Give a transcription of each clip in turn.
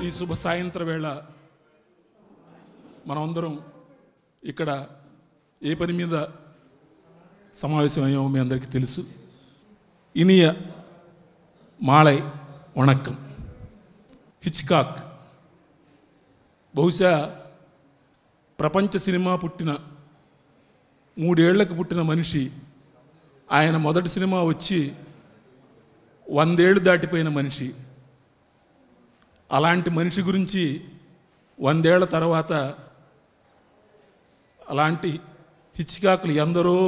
ఈ శుభ సాయంత్ర వేళ మనమందరం ఇక్కడ ఏ పని మీద సమావేశమయ్యామో మీ అందరికీ తెలుసు. ఇనియ మాళై వణక్కం. హిచ్కాక్ బహుశా ప్రపంచ సినిమా పుట్టిన 3 ఏళ్లకు పుట్టిన మనిషి. ఆయన మొదటి సినిమా వచ్చి 100 ఏళ్ళు దాటిపోయిన మనిషి. అలాంటి మనిషి గురించి 100 ఏళ్ల తర్వాత అలాంటి హిచ్కాకులు ఎందరో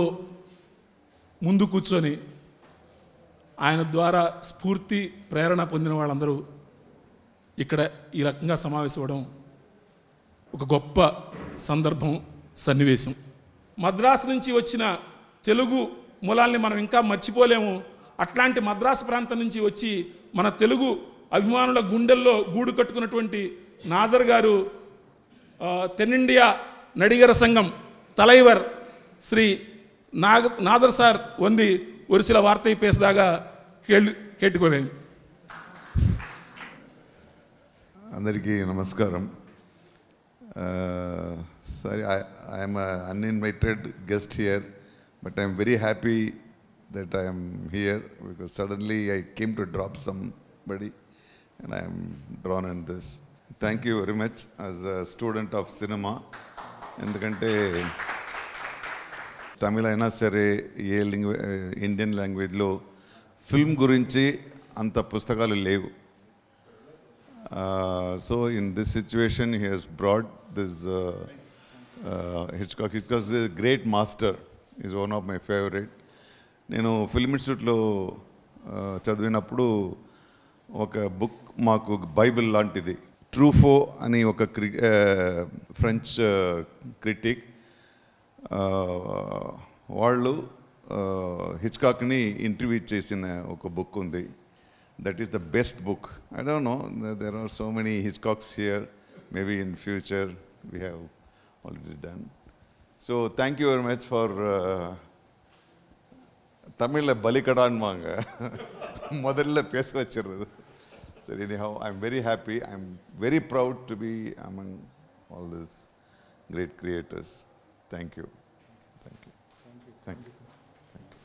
ముందు కూర్చొని ఆయన ద్వారా స్ఫూర్తి ప్రేరణ పొందిన వాళ్ళందరూ ఇక్కడ ఈ రకంగా సమావేశం అవ్వడం ఒక గొప్ప సందర్భం, సన్నివేశం. మద్రాసు నుంచి వచ్చిన తెలుగు మూలాల్ని మనం ఇంకా మర్చిపోలేము. అట్లాంటి మద్రాసు ప్రాంతం నుంచి వచ్చి మన తెలుగు అభిమానుల గుండెల్లో గూడు కట్టుకున్నటువంటి నాజర్ గారు తెన్నిండియా నడిగర సంఘం தலைவர் శ్రీ నాదర్ సార్ వంది ஒரு சில வார்த்தை பேசுதாக கேட்டுக்கொள்கிறேன். అందరికీ నమస్కారం. Sorry, I am an uninvited guest here, but I am very happy that I am here because suddenly I came to drop somebody and I am drawn in this. Thank you very much as a student of cinema. ఎందుకంటే తమిళ అయినా సరే ఏ Indian లాంగ్వేజ్లో film గురించి అంత పుస్తకాలు లేవు. So in this situation he has brought this Hitchcock. Hitchcock is a great master, is one of my favourite. నేను film ఇన్స్టిట్యూట్లో చదివినప్పుడు ఒక బుక్ మాకు బైబిల్ లాంటిది, ట్రూఫో అని ఒక ఫ్రెంచ్ క్రిటిక్, వాళ్ళు హిచ్కాక్ని ఇంటర్వ్యూ చేసిన ఒక బుక్ ఉంది. That is the best book. I don't know, there are so many Hitchcocks here, maybe in future we have already done. So thank you very much for தமிழில் பலிக்கடான்வாங்க, முதல்ல பேச வச்சிடுறது. சரி, anyhow, I'm very happy. I'm very proud to be among all these great creators. Thank you. Thank you. Thank you. Thanks.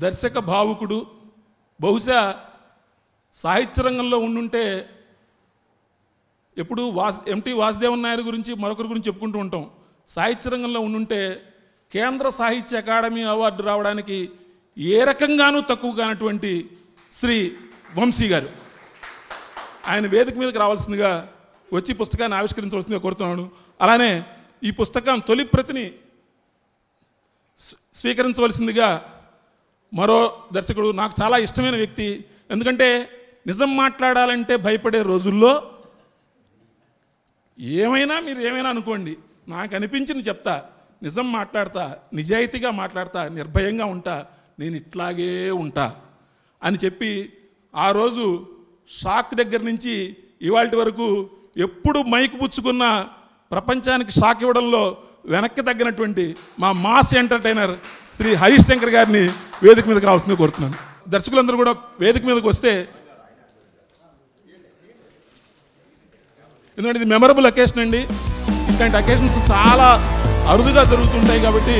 దర్శక భావుకుడు. బహుశా సాహిత్య రంగంలో ఉండుంటే ఎప్పుడు ఎంటి వాసుదేవన్ నాయుడు గురించి మరొకరి గురించి చెప్పుకుంటూ ఉంటాం. సాహిత్య రంగంలో ఉండుంటే కేంద్ర సాహిత్య అకాడమీ అవార్డు రావడానికి ఏ రకంగానూ తక్కువ కానటువంటి శ్రీ వంశీ గారు, ఆయన వేదిక మీదకి రావాల్సిందిగా వచ్చి పుస్తకాన్ని ఆవిష్కరించవలసిందిగా కోరుతున్నాను. అలానే ఈ పుస్తకం తొలి ప్రతిని స్వీకరించవలసిందిగా మరో దర్శకుడు, నాకు చాలా ఇష్టమైన వ్యక్తి. ఎందుకంటే నిజం మాట్లాడాలంటే భయపడే రోజుల్లో మీరు ఏమైనా అనుకోండి, నాకు అనిపించింది చెప్తా, నిజం మాట్లాడతా, నిజాయితీగా మాట్లాడతా, నిర్భయంగా ఉంటా, నేను ఇట్లాగే ఉంటా అని చెప్పి ఆ రోజు షాక్ దగ్గర నుంచి ఇవాళ వరకు ఎప్పుడు మైకు పుచ్చుకున్న ప్రపంచానికి షాక్ ఇవ్వడంలో వెనక్కి తగ్గినటువంటి మా మాస్ ఎంటర్టైనర్ శ్రీ హరీష్ శంకర్ గారిని వేదిక మీదకి రావాల్సిందిగా కోరుతున్నాను. దర్శకులందరూ కూడా వేదిక మీదకి వస్తే, ఎందుకంటే ఇది మెమరబుల్ అకేషన్ అండి. ఇట్లాంటి అకేషన్స్ చాలా అరుదుగా జరుగుతుంటాయి కాబట్టి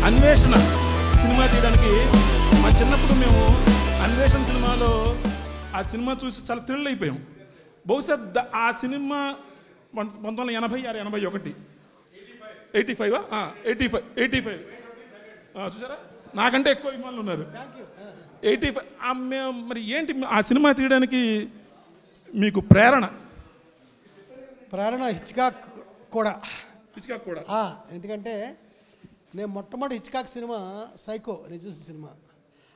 అన్వేషణ సినిమా తీయడానికి మా చిన్నప్పుడు మేము అన్వేషణ సినిమాలో ఆ సినిమా చూసి చాలా థ్రిల్ అయిపోయాం. బహుశా ఆ సినిమా 1986, 85 చూసారా, నాకంటే ఎక్కువ అభిమానులు ఉన్నారు. 85. మరి ఏంటి ఆ సినిమా తీయడానికి మీకు ప్రేరణ? హిచ్కాక్ కూడా ఎందుకంటే నేను మొట్టమొదటి హిచ్కాక్ సినిమా సైకో నేను చూసిన సినిమా.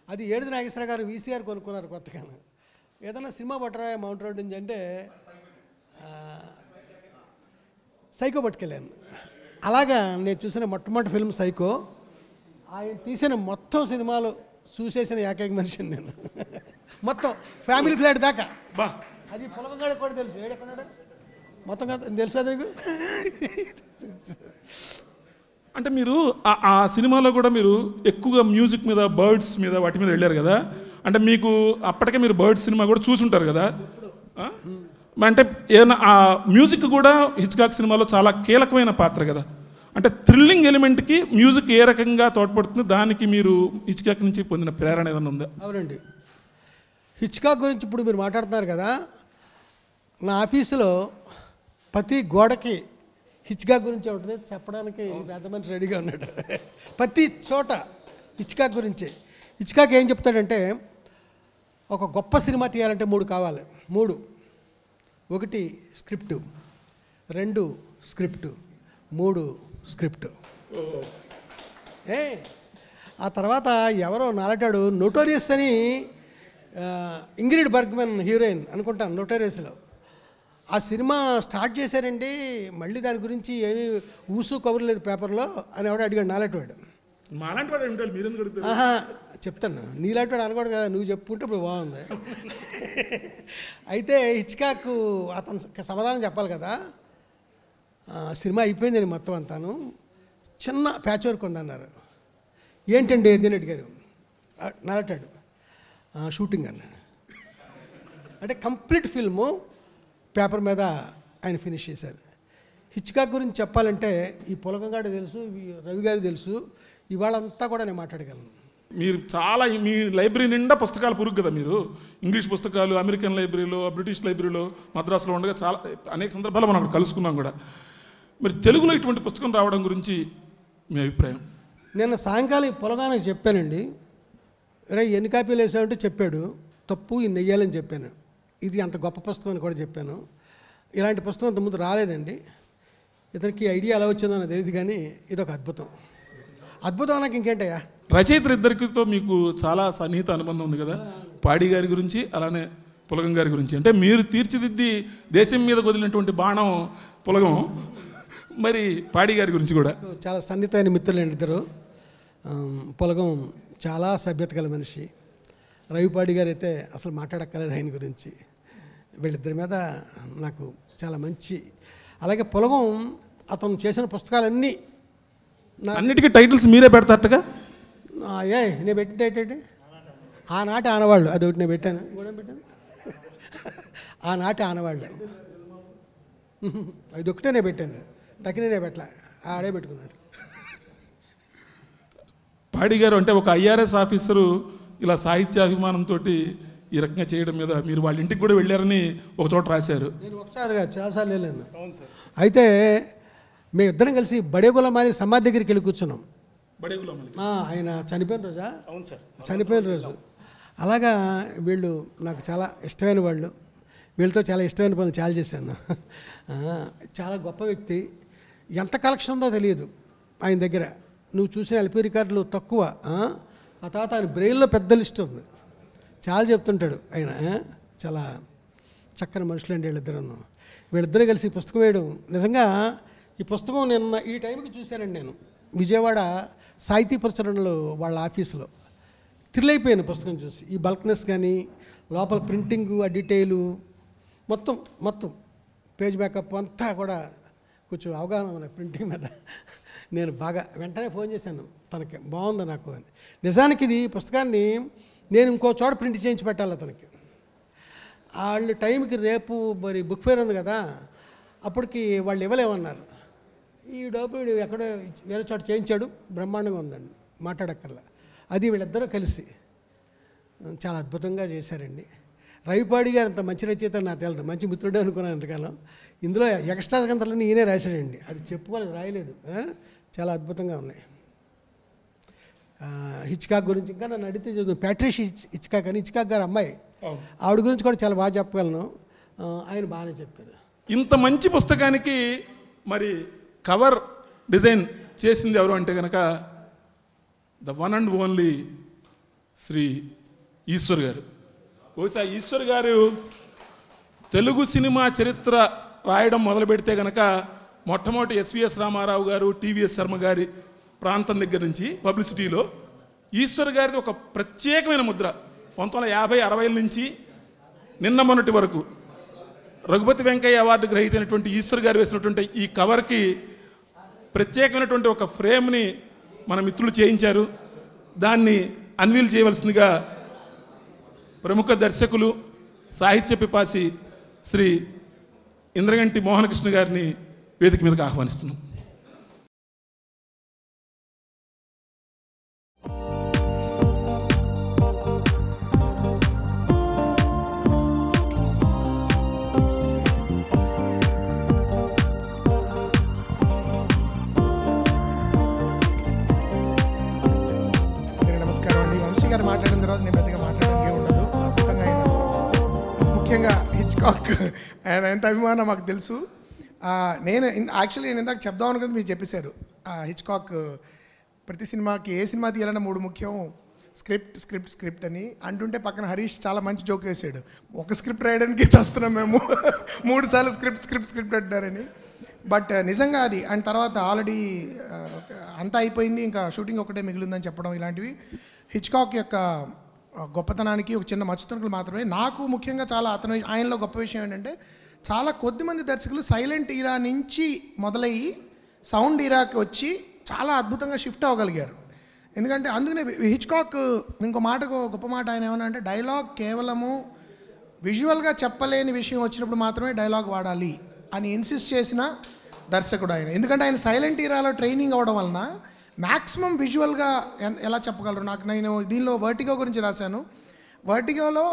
అది ఏడుది నాగేశ్వర గారు వీసీఆర్ కొనుక్కున్నారు కొత్తగా. ఏదైనా సినిమా పట్టరా మౌంట్ రోడ్ నుంచి అంటే సైకో పట్టుకెళ్ళాను. అలాగా నేను చూసిన మొట్టమొదటి ఫిల్మ్ సైకో. ఆయన తీసిన మొత్తం సినిమాలు చూసేసిన ఏకైక మనిషిని నేను. మొత్తం ఫ్యామిలీ ఫ్లాట్ దాకా. బా అది పొలగాడు కూడా తెలుసు. ఏడెక్కడాడు మొత్తం తెలుసు అది నీకు. అంటే మీరు ఆ సినిమాలో కూడా మీరు ఎక్కువగా మ్యూజిక్ మీద, బర్డ్స్ మీద, వాటి మీద వెళ్ళారు కదా. అంటే మీకు అప్పటికే మీరు బర్డ్స్ సినిమా కూడా చూసుంటారు కదా. అంటే ఏదైనా ఆ మ్యూజిక్ కూడా హిచ్కాక్ సినిమాలో చాలా కీలకమైన పాత్ర కదా. అంటే థ్రిల్లింగ్ ఎలిమెంట్కి మ్యూజిక్ ఏ రకంగా తోడ్పడుతుంది, దానికి మీరు హిచ్కాక్ నుంచి పొందిన ప్రేరణ ఏదైనా ఉందా? అవునండి. హిచ్కాక్ గురించి ఇప్పుడు మీరు మాట్లాడుతున్నారు కదా. నా ఆఫీసులో ప్రతి గోడకి హిచ్కాక్ గురించి ఉంటుంది చెప్పడానికి పెద్ద మనిషి రెడీగా ఉన్నాడు. ప్రతి చోట హిచ్కాక్ గురించి. హిచ్కాక్ ఏం చెప్తాడంటే, ఒక గొప్ప సినిమా తీయాలంటే 3 కావాలి. 3: 1 స్క్రిప్టు, 2 స్క్రిప్టు, 3 స్క్రిప్టు. ఆ తర్వాత ఎవరో నాలటాడు నోటోరియస్ అని, ఇంగ్రిడ్ బర్గ్మన్ హీరోయిన్ అనుకుంటాను నోటోరియస్లో. ఆ సినిమా స్టార్ట్ చేశారండి, మళ్ళీ దాని గురించి ఏమీ ఊసు కబురు లేదు పేపర్లో అని ఎవడో అడిగాడు నాలాంటివాడు. చెప్తాను, నీలాంటివాడు అనకూడదు కదా, నువ్వు చెప్పుకుంటే ఇప్పుడు బాగుంది. అయితే హిచ్కాక్ అతను సమాధానం చెప్పాలి కదా. సినిమా అయిపోయింది మొత్తం అంతాను, చిన్న ప్యాచ్ వర్క్ ఉందన్నారు. ఏంటండి ఏదని అడిగారు. నాలటాడు షూటింగ్ అన్నాడు. అంటే కంప్లీట్ ఫిల్ము పేపర్ మీద ఆయన ఫినిష్ చేశారు. హిచ్కాక్ గురించి చెప్పాలంటే ఈ పొలగంగాడు తెలుసు, రవి గారు తెలుసు, ఇవాళంతా కూడా నేను మాట్లాడగలను. మీరు చాలా మీ లైబ్రరీ నిండా పుస్తకాలు పురుగు కదా. మీరు ఇంగ్లీష్ పుస్తకాలు అమెరికన్ లైబ్రరీలో, బ్రిటిష్ లైబ్రరీలో, మద్రాసులో ఉండగా చాలా అనేక సందర్భాలు మనం అక్కడ కలుసుకున్నాం కూడా. మరి తెలుగులో ఇటువంటి పుస్తకం రావడం గురించి మీ అభిప్రాయం? నేను సాయంకాలం పొలగానికి చెప్పానండి. ఎన్ని కాపీలు వేసామంటే చెప్పాడు, తప్పు ఇన్ని నెయ్యాలని చెప్పాను. ఇది అంత గొప్ప పుస్తకం అని కూడా చెప్పాను. ఇలాంటి పుస్తకం అంతకుముందు రాలేదండి. ఇతనికి ఐడియా ఎలా వచ్చిందో నాకు తెలియదు, కానీ ఇది ఒక అద్భుతం. అద్భుతం నాకు ఇంకేంటయ్యా. రచయితలు ఇద్దరితో మీకు చాలా సన్నిహిత అనుబంధం ఉంది కదా. పాడి గారి గురించి, అలానే పులగం గారి గురించి. అంటే మీరు తీర్చిదిద్ది దేశం మీద వదిలినటువంటి బాణం పులగం. మరి పాడి గారి గురించి కూడా చాలా సన్నిహితమైన మిత్రులు ఇద్దరు. పులగం చాలా సభ్యత గల మనిషి. రవిపాడి గారు అయితే అసలు మాట్లాడక్కర్లేదు ఆయన గురించి. వీళ్ళిద్దరి మీద నాకు చాలా మంచి. అలాగే పులగం అతను చేసిన పుస్తకాలన్నీ అన్నిటికీ టైటిల్స్ మీరే పెడతారటగా. నేను పెట్టిన టైటిల్ ఆనాటి ఆనవాళ్ళు, అదొకటి నేను పెట్టాను. కూడా పెట్టాను ఆనాటి ఆనవాళ్ళు, అదొకటే నేను పెట్టాను. తక్కినే పెట్టలే, ఆడే పెట్టుకున్నాడు. పాడి గారు అంటే ఒక ఐఆర్ఎస్ ఆఫీసరు ఇలా సాహిత్యాభిమానంతో ఈ రకంగా చేయడం మీద మీరు వాళ్ళ ఇంటికి కూడా వెళ్ళారని ఒక చోట రాశారు. నేను ఒకసారిగా చాలాసార్లు వెళ్ళాను. అయితే మేము ఇద్దరం కలిసి బడేగులమాని సమాధి దగ్గరికి వెళ్ళి కూర్చున్నాం. ఆయన చనిపోయిన రోజా? అవును సార్, చనిపోయిన రోజు. అలాగా వీళ్ళు నాకు చాలా ఇష్టమైన వాళ్ళు. వీళ్ళతో చాలా ఇష్టమైన పనులు చాలా చేశాను. చాలా గొప్ప వ్యక్తి. ఎంత కలెక్షన్ ఉందో తెలియదు ఆయన దగ్గర. నువ్వు చూసిన ఎల్పీ రికార్డులు తక్కువ. ఆ తర్వాత ఆయన బ్రెయిన్లో పెద్ద లిస్ట్ ఉంది, చాలా చెప్తుంటాడు ఆయన. చాలా చక్కని మనుషులు అండి వీళ్ళిద్దరూ కలిసి పుస్తకం వేయడం. నిజంగా ఈ పుస్తకం నిన్న ఈ టైంకి చూశానండి నేను విజయవాడ సాహితీ ప్రచురణలు వాళ్ళ ఆఫీసులో. థ్రిల్ అయిపోయాను పుస్తకం చూసి. ఈ బల్క్నెస్ కానీ, లోపల ప్రింటింగు, ఆ డీటెయిలు మొత్తం పేజ్ మేకప్ అంతా కూడా కొంచెం అవగాహన ఉంది ప్రింటింగ్ మీద. నేను బాగా వెంటనే ఫోన్ చేశాను తనకి, బాగుంది నాకు అని. నిజానికి ఇది పుస్తకాన్ని నేను ఇంకో చోట ప్రింట్ చేయించి పెట్టాలి అతనికి. వాళ్ళు టైంకి రేపు మరి బుక్ ఫేర్ ఉంది కదా, అప్పటికి వాళ్ళు ఇవ్వలేమన్నారు. ఈ డబ్బులు ఎక్కడో వేరే చోట చేయించాడు, బ్రహ్మాండంగా ఉందండి, మాట్లాడక్కర్లా. అది వీళ్ళిద్దరూ కలిసి చాలా అద్భుతంగా చేశారండి. రవిపాడి గారు అంత మంచి రచయిత నాకు తెలియదు, మంచి మిత్రుడే అనుకున్నాను ఎంతకాలం. ఇందులో ఎక్స్ట్రా గ్రంథాలన్నీ ఈయనే రాశాడండి, అది చెప్పుకోవాలి రాయలేదు. చాలా అద్భుతంగా ఉన్నాయి. హిచ్కాక్ గురించి ఇంకా నన్ను అడిగితే చదువు ప్యాట్రిషియా హిచ్కాక్ అని, హిచ్కాక్ గారు అమ్మాయి, ఆవిడ గురించి కూడా చాలా బాగా చెప్పగలను. ఆయన బాగానే చెప్పారు. ఇంత మంచి పుస్తకానికి మరి కవర్ డిజైన్ చేసింది ఎవరు అంటే కనుక the one and only Shri Eshwar గారు. బహుశా ఈశ్వర్ గారు తెలుగు సినిమా చరిత్ర రాయడం మొదలు పెడితే కనుక మొట్టమొదటి ఎస్విఎస్ రామారావు గారు, టీవీఎస్ శర్మ గారి ప్రాంతం దగ్గర నుంచి పబ్లిసిటీలో ఈశ్వర్ గారిది ఒక ప్రత్యేకమైన ముద్ర. 1950-60 నుంచి నిన్న మొన్నటి వరకు రఘుపతి వెంకయ్య అవార్డు గ్రహీత అయినటువంటి ఈశ్వర్ గారు వేసినటువంటి ఈ కవర్కి ప్రత్యేకమైనటువంటి ఒక ఫ్రేమ్ని మన మిత్రులు చేయించారు. దాన్ని అన్వీల్ చేయవలసిందిగా ప్రముఖ దర్శకులు, సాహిత్య పిపాసి శ్రీ ఇంద్రగంటి మోహనకృష్ణ గారిని వేదిక మీదకి ఆహ్వానిస్తున్నాం. నమస్కారం అండి. వంశీ గారు మాట్లాడిన తర్వాత నేను పెద్దగా మాట్లాడడానికి ఉండదు. అద్భుతంగా ఆయన, ముఖ్యంగా హిచ్కాక్ ఆయన ఎంత అభిమానం మాకు తెలుసు. నేను ఇందాక చెప్దాం అనుకున్నది మీరు చెప్పేశారు. హిచ్కాక్ ప్రతి సినిమాకి ఏ సినిమా తీయాలన్నా 3 ముఖ్యం, స్క్రిప్ట్ అని అంటుంటే పక్కన హరీష్ చాలా మంచి జోక్ వేసాడు. ఒక స్క్రిప్ట్ రాయడానికి చేస్తున్నాం మేము 3 సార్లు స్క్రిప్ట్ అంటారని. బట్ నిజంగా అది అండ్ తర్వాత ఆల్రెడీ అంతా అయిపోయింది, ఇంకా షూటింగ్ ఒకటే మిగిలిందని చెప్పడం, ఇలాంటివి హిచ్కాక్ యొక్క గొప్పతనానికి ఒక చిన్న మచ్చుతునుకులు మాత్రమే. నాకు ముఖ్యంగా చాలా ఆయనలో గొప్ప విషయం ఏంటంటే చాలా కొద్దిమంది దర్శకులు సైలెంట్ ఈరా నుంచి మొదలయ్యి సౌండ్ ఈరాకి వచ్చి చాలా అద్భుతంగా షిఫ్ట్ అవ్వగలిగారు. ఎందుకంటే అందుకనే హిచ్కాక్ ఇంకో గొప్ప మాట ఆయన ఏమన్నా అంటే డైలాగ్ కేవలము విజువల్గా చెప్పలేని విషయం వచ్చినప్పుడు మాత్రమే డైలాగ్ వాడాలి అని ఇన్సిస్ట్ చేసిన దర్శకుడు ఆయన. ఎందుకంటే ఆయన సైలెంట్ ఈరాలో ట్రైనింగ్ అవ్వడం వలన మ్యాక్సిమం విజువల్గా ఎలా చెప్పగలరు. నేను దీనిలో వర్టిగో గురించి రాశాను. వర్టిగోలో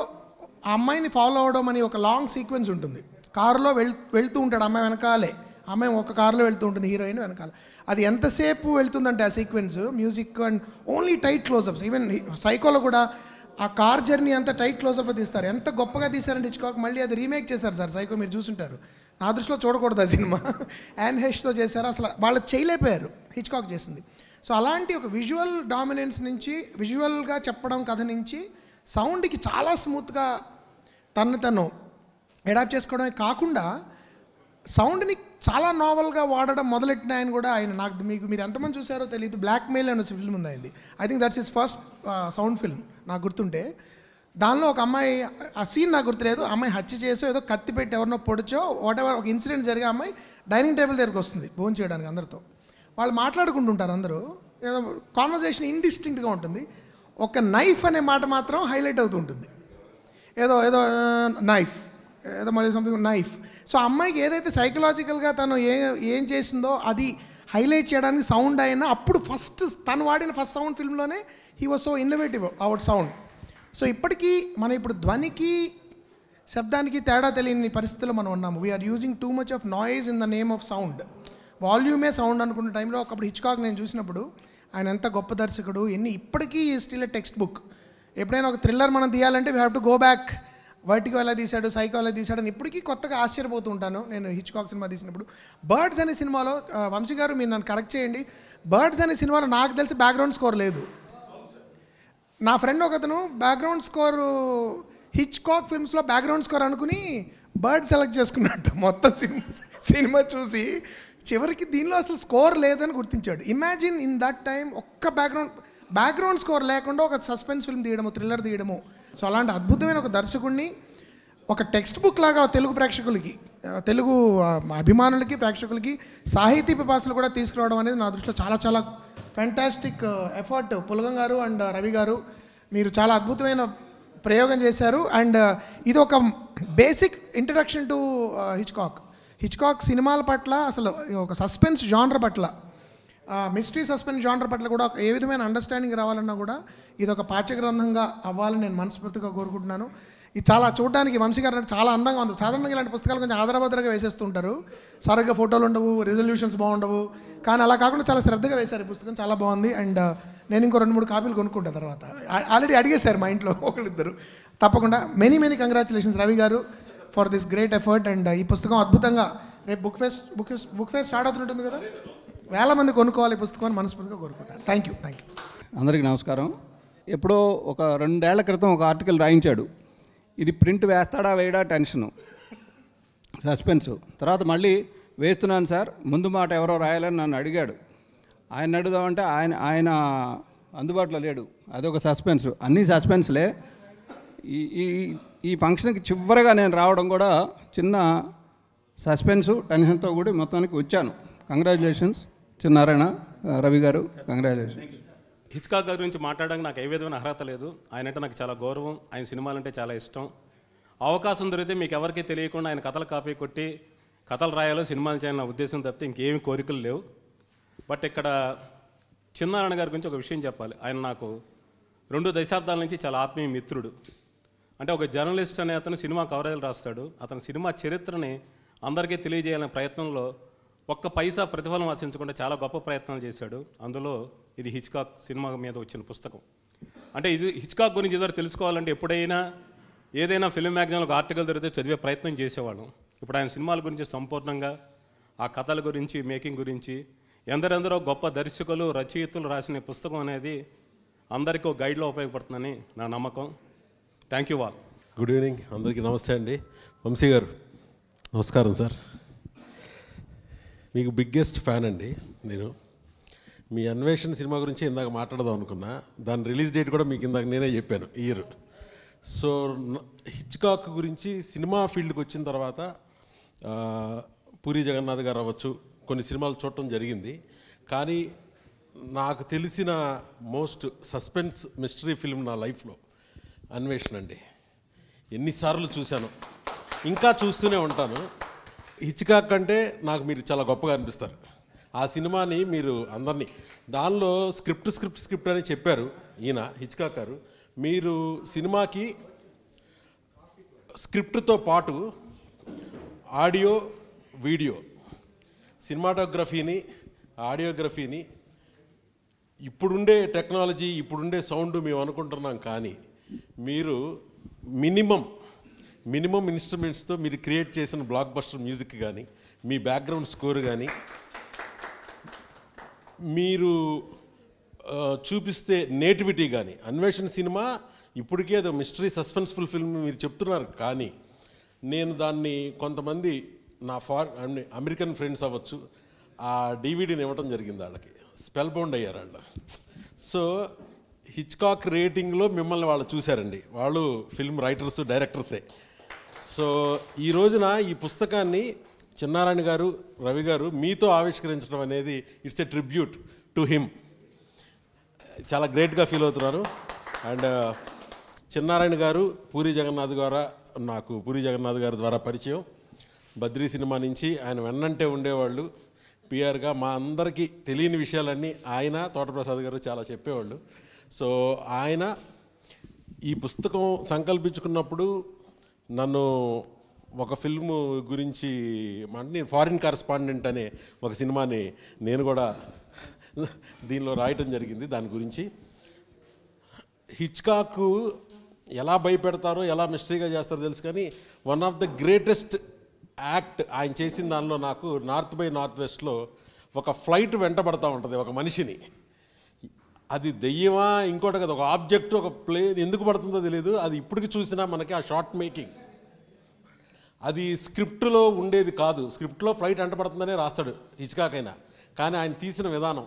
ఆ అమ్మాయిని ఫాలో అవడం అని ఒక లాంగ్ సీక్వెన్స్ ఉంటుంది. కారులో వెళ్తూ ఉంటాడు, అమ్మాయి వెనకాలే, అమ్మాయి ఒక కారులో వెళ్తూ ఉంటుంది, హీరోయిన్ వెనకాల. అది ఎంతసేపు వెళ్తుందంటే ఆ sequence, music and only tight closeups. Even సైకోలో కూడా ఆ కార్ జర్నీ అంతా టైట్ క్లోజప్లో తీస్తారు. ఎంత గొప్పగా తీశారంటే హిచ్కాక్ మళ్ళీ అది రీమేక్ చేశారు సార్. సైకో మీరు చూసుంటారు. నా దృష్టిలో చూడకూడదు ఆ సినిమా. యాన్ హెష్తో చేశారు. అసలు వాళ్ళు చేయలేకపోయారు, హిచ్కాక్ చేసింది. సో అలాంటి ఒక విజువల్ డామినెన్స్ నుంచి, విజువల్గా చెప్పడం కథ నుంచి సౌండ్కి చాలా స్మూత్గా తను అడాప్ట్ చేసుకోవడమే కాకుండా సౌండ్ని చాలా నావల్గా వాడడం మొదలెట్టిన ఆయన కూడా ఆయన. మీరు ఎంతమంది చూసారో తెలియదు, బ్లాక్ మెయిల్ అనే ఫిల్మ్ ఉంది అయింది. I think that's his first sound film నాకు గుర్తుంటే. దానిలో ఒక అమ్మాయి, ఆ సీన్ నాకు గుర్తులేదు, అమ్మాయి హత్య చేసో ఏదో కత్తి పెట్టి ఎవరినో పొడిచో వాటెవర్ ఒక ఇన్సిడెంట్ జరిగే అమ్మాయి డైనింగ్ టేబుల్ దగ్గరికి వస్తుంది భోజనం చేయడానికి. అందరితో వాళ్ళు మాట్లాడుకుంటుంటారు, అందరూ ఏదో కాన్వర్జేషన్ ఇండిస్టింక్ట్గా ఉంటుంది. ఒక నైఫ్ అనే మాట మాత్రం హైలైట్ అవుతూ ఉంటుంది. ఏదో నైఫ్, ఏదో మళ్ళీ సంథింగ్ నైఫ్. సో అమ్మాయికి ఏదైతే సైకలాజికల్గా తను ఏం చేసిందో అది హైలైట్ చేయడానికి సౌండ్ అయినా అప్పుడు తను వాడిన ఫస్ట్ సౌండ్ ఫిల్మ్లోనే he was so innovative our sound. So ఇప్పటికీ మనం ఇప్పుడు ధ్వనికి శబ్దానికి తేడా తెలియని పరిస్థితుల్లో మనం ఉన్నాము. We're using too much of noise in the name of sound. వాల్యూమే సౌండ్ అనుకున్న టైంలో ఒకప్పుడు హిచ్కాక్ నేను చూసినప్పుడు ఆయన ఎంత గొప్ప దర్శకుడు, ఇప్పటికీ స్టిల్ ఎ టెక్స్ట్ బుక్. ఎప్పుడైనా ఒక థ్రిల్లర్ మనం తీయాలంటే we have to go back, vertigo ఎలా తీశాడు, సైకో ఎలా తీశాడు అని ఇప్పటికీ కొత్తగా ఆశ్చర్యపోతూ ఉంటాను నేను హిచ్కాక్ సినిమా తీసినప్పుడు. బర్డ్స్ అనే సినిమాలో, వంశీ గారు మీరు నన్ను కరెక్ట్ చేయండి, బర్డ్స్ అనే సినిమాలో నాకు తెలిసి బ్యాక్గ్రౌండ్ స్కోర్ లేదు. నా ఫ్రెండ్ ఒకతను బ్యాక్గ్రౌండ్ స్కోర్ హిచ్కాక్ ఫిల్మ్స్లో బ్యాక్గ్రౌండ్ స్కోర్ అనుకుని బర్డ్ సెలెక్ట్ చేసుకున్నట్టు మొత్తం సినిమా చూసి చివరికి దీనిలో అసలు స్కోర్ లేదని గుర్తించాడు. ఇమాజిన్ ఇన్ దట్ టైం ఒక్క బ్యాక్గ్రౌండ్ స్కోర్ లేకుండా ఒక సస్పెన్స్ ఫిల్మ్ తీయడము, థ్రిల్లర్ తీయడము. సో అలాంటి అద్భుతమైన ఒక దర్శకుడిని ఒక టెక్స్ట్ బుక్ లాగా తెలుగు ప్రేక్షకులకి, తెలుగు అభిమానులకి, ప్రేక్షకులకి, సాహితీ పిపాసులు కూడా తీసుకురావడం అనేది నా దృష్టిలో చాలా చాలా ఫ్యాంటాస్టిక్ ఎఫర్ట్. పులగం గారు అండ్ రవి గారు మీరు చాలా అద్భుతమైన ప్రయోగం చేశారు. అండ్ ఇది ఒక బేసిక్ ఇంట్రడక్షన్ టు హిచ్కాక్ సినిమాల పట్ల, అసలు ఒక సస్పెన్స్ జానర్ పట్ల, మిస్టరీ సస్పెన్స్ జానర్ పట్ల కూడా ఏ విధమైన అండర్స్టాండింగ్ రావాలన్నా కూడా ఇది ఒక పాఠ్యగ్రంథంగా అవ్వాలని నేను మనస్ఫూర్తిగా కోరుకుంటున్నాను. ఇది చాలా చూడడానికి వంశీ గారు చాలా అందంగా ఉంది. సాధారణంగా ఇలాంటి పుస్తకాలు కొంచెం ఆధారభద్రగా వేసేస్తుంటారు, సరిగ్గా ఫోటోలు ఉండవు, రిజల్యూషన్స్ బాగుండవు. కానీ అలా కాకుండా చాలా శ్రద్ధగా వేశారు ఈ పుస్తకం, చాలా బాగుంది. అండ్ నేను ఇంకో 2-3 కాపీలు కొనుక్కుంటా తర్వాత. ఆల్రెడీ అడిగేశారు మా ఇంట్లో ఒకళ్ళిద్దరు. తప్పకుండా మెనీ కంగ్రాచులేషన్స్ రవి గారు for this great effort. And ఈ పుస్తకం అద్భుతంగా రేపు బుక్ ఫేస్ట్ స్టార్ట్ అవుతుంటుంది కదా, వేల మంది కొనుక్కోవాలి ఈ పుస్తకం అని మనస్ఫూర్తిగా కోరుకుంటాను. Thank you. అందరికీ నమస్కారం. ఎప్పుడో ఒక 2 ఏళ్ల క్రితం ఒక ఆర్టికల్ రాయించాడు. ఇది ప్రింట్ వేస్తాడా వేయడా టెన్షను, సస్పెన్సు. తర్వాత మళ్ళీ వేస్తున్నాను సార్, ముందు మాట ఎవరో రాయాలని నన్ను అడిగాడు. ఆయన అడుగుదామంటే ఆయన అందుబాటులో లేడు. అదొక సస్పెన్స్. అన్నీ సస్పెన్స్లే. ఈ ఫంక్షన్కి చివరిగా నేను రావడం కూడా చిన్న సస్పెన్సు టెన్షన్తో కూడా మొత్తానికి వచ్చాను. కంగ్రాచులేషన్స్ చిన్నారాయణ రవి గారు, కంగ్రాచులేషన్స్. హిచ్కాక్ గారి గురించి మాట్లాడడానికి నాకు ఏ విధమైన అర్హత లేదు. ఆయన అంటే నాకు చాలా గౌరవం, ఆయన సినిమాలంటే చాలా ఇష్టం. అవకాశం దొరికితే మీకు ఎవరికీ తెలియకుండా ఆయన కథలు కాపీ కొట్టి కథలు రాయాలో సినిమాలు చేయాలన్న ఉద్దేశం తప్పితే ఇంకేమి కోరికలు లేవు. బట్ ఇక్కడ చిన్నారాయణ గారి గురించి ఒక విషయం చెప్పాలి. ఆయన నాకు 2 దశాబ్దాల నుంచి చాలా ఆత్మీయ మిత్రుడు. అంటే ఒక జర్నలిస్ట్ అనే అతను సినిమా కవరేజీలు రాస్తాడు. అతను సినిమా చరిత్రని అందరికీ తెలియజేయాలనే ప్రయత్నంలో ఒక్క పైసా ప్రతిఫలం ఆశించకుండా చాలా గొప్ప ప్రయత్నాలు చేశాడు. అందులో ఇది హిచ్కాక్ సినిమా మీద వచ్చిన పుస్తకం. అంటే ఇది హిచ్కాక్ గురించి ఏదో తెలుసుకోవాలంటే ఎప్పుడైనా ఏదైనా ఫిల్మ్ మ్యాగజైన్లో ఒక ఆర్టికల్ దొరికితే చదివే ప్రయత్నం చేసేవాళ్ళం. ఇప్పుడు ఆయన సినిమాల గురించి సంపూర్ణంగా, ఆ కథల గురించి, మేకింగ్ గురించి ఎందరెందరో గొప్ప దర్శకులు, రచయితలు రాసిన పుస్తకం అనేది అందరికీ ఒక గైడ్లో ఉపయోగపడుతుందని నా నమ్మకం. Thank you all. Good evening, అందరికీ నమస్తే అండి. వంశీ గారు నమస్కారం సార్. మీకు బిగ్గెస్ట్ ఫ్యాన్ అండి నేను. మీ అన్వేషణ సినిమా గురించి ఇందాక మాట్లాడదాం అనుకున్నా. దాని రిలీజ్ డేట్ కూడా మీకు ఇందాక నేనే చెప్పాను, ఇయర్. సో హిచ్కాక్ గురించి సినిమా ఫీల్డ్కి వచ్చిన తర్వాత పూరి జగన్నాథ్ గారు అవ్వచ్చు, కొన్ని సినిమాలు చూడటం జరిగింది. కానీ నాకు తెలిసిన మోస్ట్ సస్పెన్స్ మిస్టరీ ఫిల్మ్ నా లైఫ్లో అన్వేషణ అండి. ఎన్నిసార్లు చూశాను, ఇంకా చూస్తూనే ఉంటాను. హిచ్కాక్ అంటే నాకు మీరు చాలా గొప్పగా అనిపిస్తారు. ఆ సినిమాని మీరు అందరినీ దానిలో స్క్రిప్ట్ అని చెప్పారు ఈయన హిచ్కాక్ గారు. మీరు సినిమాకి స్క్రిప్ట్తో పాటు ఆడియో, వీడియో, సినిమాటోగ్రఫీని, ఆడియోగ్రఫీని, ఇప్పుడుండే టెక్నాలజీ, ఇప్పుడుండే సౌండ్ మేము అనుకుంటున్నాం. కానీ మీరు మినిమం ఇన్స్ట్రుమెంట్స్తో మీరు క్రియేట్ చేసిన బ్లాక్ బస్టర్ మ్యూజిక్ కానీ, మీ బ్యాక్గ్రౌండ్ స్కోర్ కానీ, మీరు చూపిస్తే నేటివిటీ కానీ, అన్వేషణ సినిమా ఇప్పటికే అది మిస్టరీ సస్పెన్స్ఫుల్ ఫిల్మ్ మీరు చెప్తున్నారు. కానీ నేను దాన్ని కొంతమంది నా అమెరికన్ ఫ్రెండ్స్ అవ్వచ్చు, ఆ డివిడీని ఇవ్వడం జరిగింది. వాళ్ళకి స్పెల్ బౌండ్ అయ్యారు వాళ్ళు. సో హిచ్కాక్ రేటింగ్లో మిమ్మల్ని వాళ్ళు చూశారండి. వాళ్ళు ఫిల్మ్ రైటర్స్, డైరెక్టర్సే. సో ఈ రోజున ఈ పుస్తకాన్ని చిన్నారాయణ గారు, రవి గారు మీతో ఆవిష్కరించడం అనేది it's a tribute to him. చాలా గ్రేట్గా ఫీల్ అవుతున్నారు. అండ్ చిన్నారాయణ గారు పూరి జగన్నాథ్ గారు, నాకు పూరి జగన్నాథ్ గారి ద్వారా పరిచయం. బద్రీ సినిమా నుంచి ఆయన వెన్నంటే ఉండేవాళ్ళు. పిఆర్గా మా అందరికీ తెలియని విషయాలన్నీ ఆయన, తోటప్రసాద్ గారు చాలా చెప్పేవాళ్ళు. సో ఆయన ఈ పుస్తకం సంకల్పించుకున్నప్పుడు నన్ను ఒక ఫిల్మ్ గురించి, అంటే నేను ఫారిన్ కరెస్పాండెంట్ అనే ఒక సినిమాని నేను కూడా దీనిలో రాయటం జరిగింది. దాని గురించి హిచ్కాక్ ఎలా భయపెడతారో, ఎలా మిస్టరీగా చేస్తారో తెలుసు. కానీ one of the greatest act ఆయన చేసిన దానిలో నాకు నార్త్ బై నార్త్ వెస్ట్లో ఒక ఫ్లైట్ వెంటబడతా ఉంటుంది ఒక మనిషిని. అది దెయ్యమా ఇంకోటి కదా, ఒక ఆబ్జెక్ట్, ఒక ప్లేన్ ఎందుకు పడుతుందో తెలియదు. అది ఇప్పటికి చూసినా మనకి ఆ షార్ట్ మేకింగ్ అది స్క్రిప్ట్లో ఉండేది కాదు. స్క్రిప్ట్లో ఫ్లైట్ వెంటబడుతుందనే రాస్తాడు హిచ్కాక్ అయినా. కానీ ఆయన తీసిన విధానం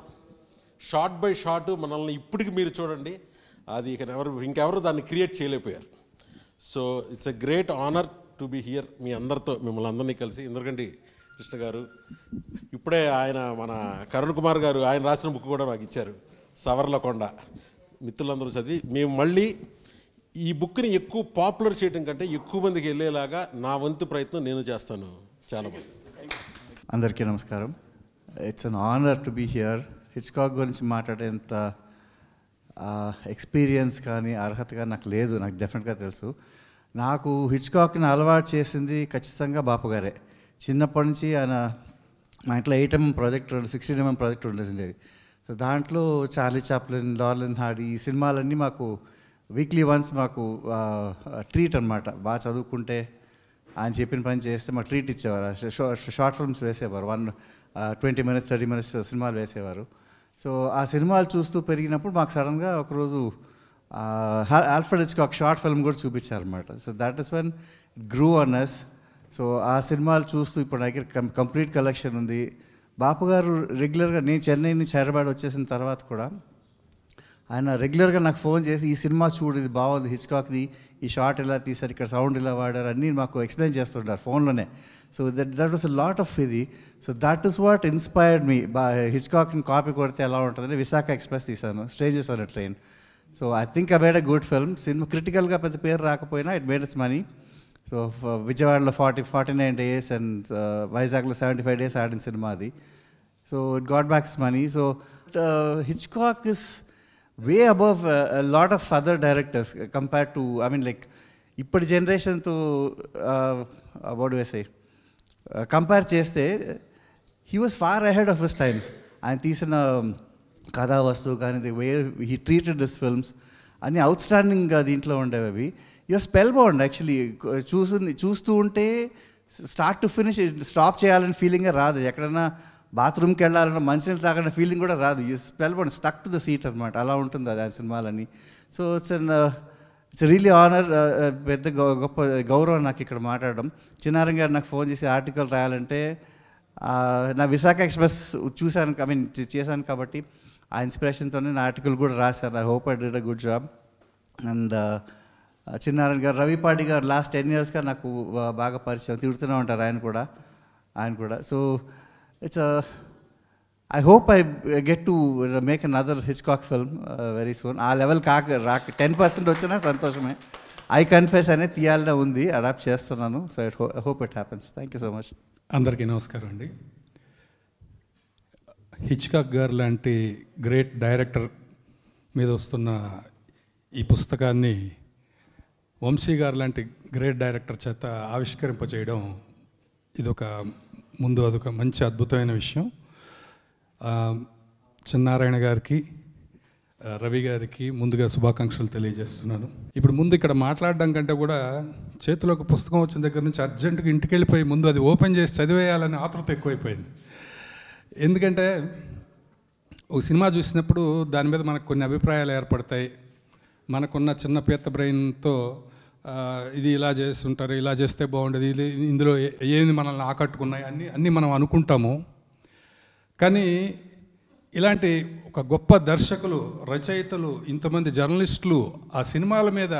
షార్ట్ బై షార్ట్ మనల్ని ఇప్పటికి మీరు చూడండి, అది ఇంకెవరు దాన్ని క్రియేట్ చేయలేకపోయారు. So it's a great honour to be here మీ అందరితో, మిమ్మల్ని అందరినీ కలిసి. ఎందుకంటే కృష్ణ గారు ఇప్పుడే ఆయన మన కరుణ్ కుమార్ గారు ఆయన రాసిన బుక్ కూడా నాకు ఇచ్చారు, సవర్లకొండ. మిత్రులందరూ చదివి మేము మళ్ళీ ఈ బుక్ని ఎక్కువ పాపులర్ చేయడం కంటే ఎక్కువ మందికి వెళ్ళేలాగా నా వంతు ప్రయత్నం నేను చేస్తాను. చాలా బాగుంది. అందరికీ నమస్కారం. It's an honour to be here. Hitchcock గురించి మాట్లాడేంత ఎక్స్పీరియన్స్ కానీ అర్హత కానీ నాకు లేదు. నాకు డెఫినెట్గా తెలుసు. నాకు హిచ్కాక్ని అలవాటు చేసింది ఖచ్చితంగా బాపుగారే. చిన్నప్పటి నుంచి ఆయన మా ఇంట్లో 8mm ప్రాజెక్ట్, 16mm ప్రాజెక్ట్ ఉండేది. సో దాంట్లో Charlie Chaplin, Laurel and Hardy ఈ సినిమాలన్నీ మాకు వీక్లీ వన్స్ మాకు ట్రీట్ అనమాట. బాగా చదువుకుంటే ఆయన చెప్పిన పని చేస్తే మాకు ట్రీట్ ఇచ్చేవారు. షార్ట్ ఫిల్మ్స్ వేసేవారు, 20 minutes 30 minutes సినిమాలు వేసేవారు. సో ఆ సినిమాలు చూస్తూ పెరిగినప్పుడు మాకు సడన్గా ఒకరోజు ఆల్ఫ్రెడ్ హిచ్కాక్ షార్ట్ ఫిల్మ్ కూడా చూపించారనమాట. So that is when grew on us. So ఆ సినిమాలు చూస్తూ ఇప్పుడు నా దగ్గర కంప్లీట్ కలెక్షన్ ఉంది. బాపు గారు రెగ్యులర్గా, నేను చెన్నై నుంచి హైదరాబాద్ వచ్చేసిన తర్వాత కూడా ఆయన రెగ్యులర్గా నాకు ఫోన్ చేసి ఈ సినిమా చూడు, ఇది బాగుంది, హిచ్కాక్ది, ఈ షార్ట్ ఇలా తీశారు, ఇక్కడ సౌండ్ ఇలా వాడారు, అన్నీ మాకు ఎక్స్ప్లెయిన్ చేస్తుంటారు ఫోన్లోనే. So that was a lot of ఇది. So that is what inspired me. హిచ్కాక్ని కాపీ కొడితే ఎలా ఉంటుందని విశాఖ ఎక్స్ప్రెస్ తీశాను, strangers on a train. So I think I made a good film. Cinema క్రిటికల్గా పెద్ద పేరు రాకపోయినా it made its money. So విజయవాడలో 49 days అండ్ వైజాగ్లో 75 days ఆడిన సినిమా అది. So it got backs money. So Hitchcock is way above a lot of other directors compared to, I mean, like ఇప్పటి జనరేషన్తో what do I say, compare చేస్తే he was far ahead of his times. ఆయన తీసిన కథా వస్తువు కానీ, the way he treated this films అన్నీ అవుట్ స్టాండింగ్గా దీంట్లో ఉండేవి. అవి యువర్ స్పెల్ బౌండ్ యాక్చువల్లీ. చూస్తూ ఉంటే స్టార్ట్ టు ఫినిష్ స్టాప్ చేయాలని ఫీలింగే రాదు. ఎక్కడైనా బాత్రూమ్కి వెళ్ళాలన్న మంచినీళ్ళు తాగన్న ఫీలింగ్ కూడా రాదు. You spell bound, stuck to the seat అనమాట. అలా ఉంటుంది అది ఆ సినిమాలని. సో ఇట్స్ రియలీ ఆనర్, పెద్ద గొప్ప గౌరవం నాకు ఇక్కడ మాట్లాడడం. చిన్నారం గారు నాకు ఫోన్ చేసి ఆర్టికల్ రాయాలంటే నా విశాఖ ఎక్స్ప్రెస్ చూశాను, ఐ మీన్ చేశాను కాబట్టి ఆ ఇన్స్పిరేషన్తోనే నా ఆర్టికల్ కూడా రాశాను. I hope I did a good job. And Chinnarayana గారు, రవిపాటి గారు లాస్ట్ 10 yearsగా నాకు బాగా పరిచయం, తిడుతూనే ఉంటారు ఆయన కూడా. So it's I hope I get to make another Hitchcock film very soon. ఆ లెవెల్ రాక 10% వచ్చినా సంతోషమే. ఐ కన్ఫెస్ అనేది తీయాలనే ఉంది, అడాప్ట్ చేస్తున్నాను. So I hope it happens. Thank you so much. అందరికీ నమస్కారం అండి. హిచ్కాక్ గారు లాంటి గ్రేట్ డైరెక్టర్ మీద వస్తున్న ఈ పుస్తకాన్ని వంశీ గారు లాంటి గ్రేట్ డైరెక్టర్ చేత ఆవిష్కరింపచేయడం అదొక మంచి అద్భుతమైన విషయం. చిన్నారాయణ గారికి, రవి గారికి ముందుగా శుభాకాంక్షలు తెలియజేస్తున్నాను. ఇప్పుడు ముందు ఇక్కడ మాట్లాడడం కంటే కూడా చేతిలోకి పుస్తకం వచ్చిన దగ్గర నుంచి అర్జెంటుగా ఇంటికి వెళ్ళిపోయి ముందు అది ఓపెన్ చేసి చదివేయాలని ఆతృత ఎక్కువైపోయింది. ఎందుకంటే ఒక సినిమా చూసినప్పుడు దాని మీద మనకు కొన్ని అభిప్రాయాలు ఏర్పడతాయి. మనకున్న చిన్న పీత బ్రెయిన్తో ఇది ఇలా చేస్తుంటారు, ఇలా చేస్తే బాగుండేది, ఇది ఇందులో ఏది మనల్ని ఆకట్టుకున్నాయి అన్నీ మనం అనుకుంటాము. కానీ ఇలాంటి ఒక గొప్ప దర్శకులు, రచయితలు, ఇంతమంది జర్నలిస్టులు ఆ సినిమాల మీద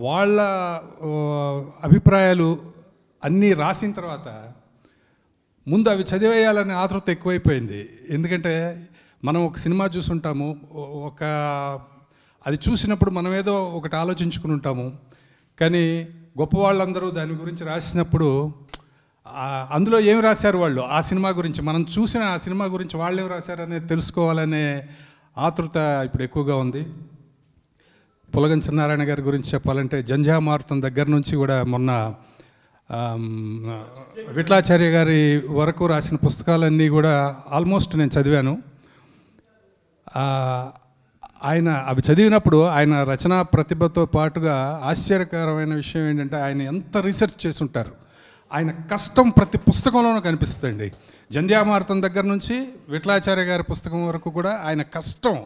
వాళ్ళ అభిప్రాయాలు అన్నీ రాసిన తర్వాత ముందు అవి చదివేయాలనే ఆతృత ఎక్కువైపోయింది. ఎందుకంటే మనం ఒక సినిమా చూసుంటాము, అది చూసినప్పుడు మనం ఏదో ఒకటి ఆలోచించుకుని ఉంటాము. కానీ గొప్ప వాళ్ళందరూ దాని గురించి రాసినప్పుడు అందులో ఏమి రాశారు వాళ్ళు ఆ సినిమా గురించి, మనం చూసిన ఆ సినిమా గురించి వాళ్ళు ఏమి రాశారనేది తెలుసుకోవాలనే ఆతృత ఇప్పుడు ఎక్కువగా ఉంది. పులగం చిన్నారాయణ గారి గురించి చెప్పాలంటే జంజామారుతం దగ్గర నుంచి కూడా మొన్న విఠలాచార్య గారి వరకు రాసిన పుస్తకాలన్నీ కూడా ఆల్మోస్ట్ నేను చదివాను. ఆయన అవి చదివినప్పుడు ఆయన రచనా ప్రతిభతో పాటుగా ఆశ్చర్యకరమైన విషయం ఏంటంటే ఆయన ఎంత రీసెర్చ్ చేసి ఉంటారు. ఆయన కష్టం ప్రతి పుస్తకంలోనూ కనిపిస్తుందండి. జంధ్యామారుతం దగ్గర నుంచి విఠలాచార్య గారి పుస్తకం వరకు కూడా ఆయన కష్టం,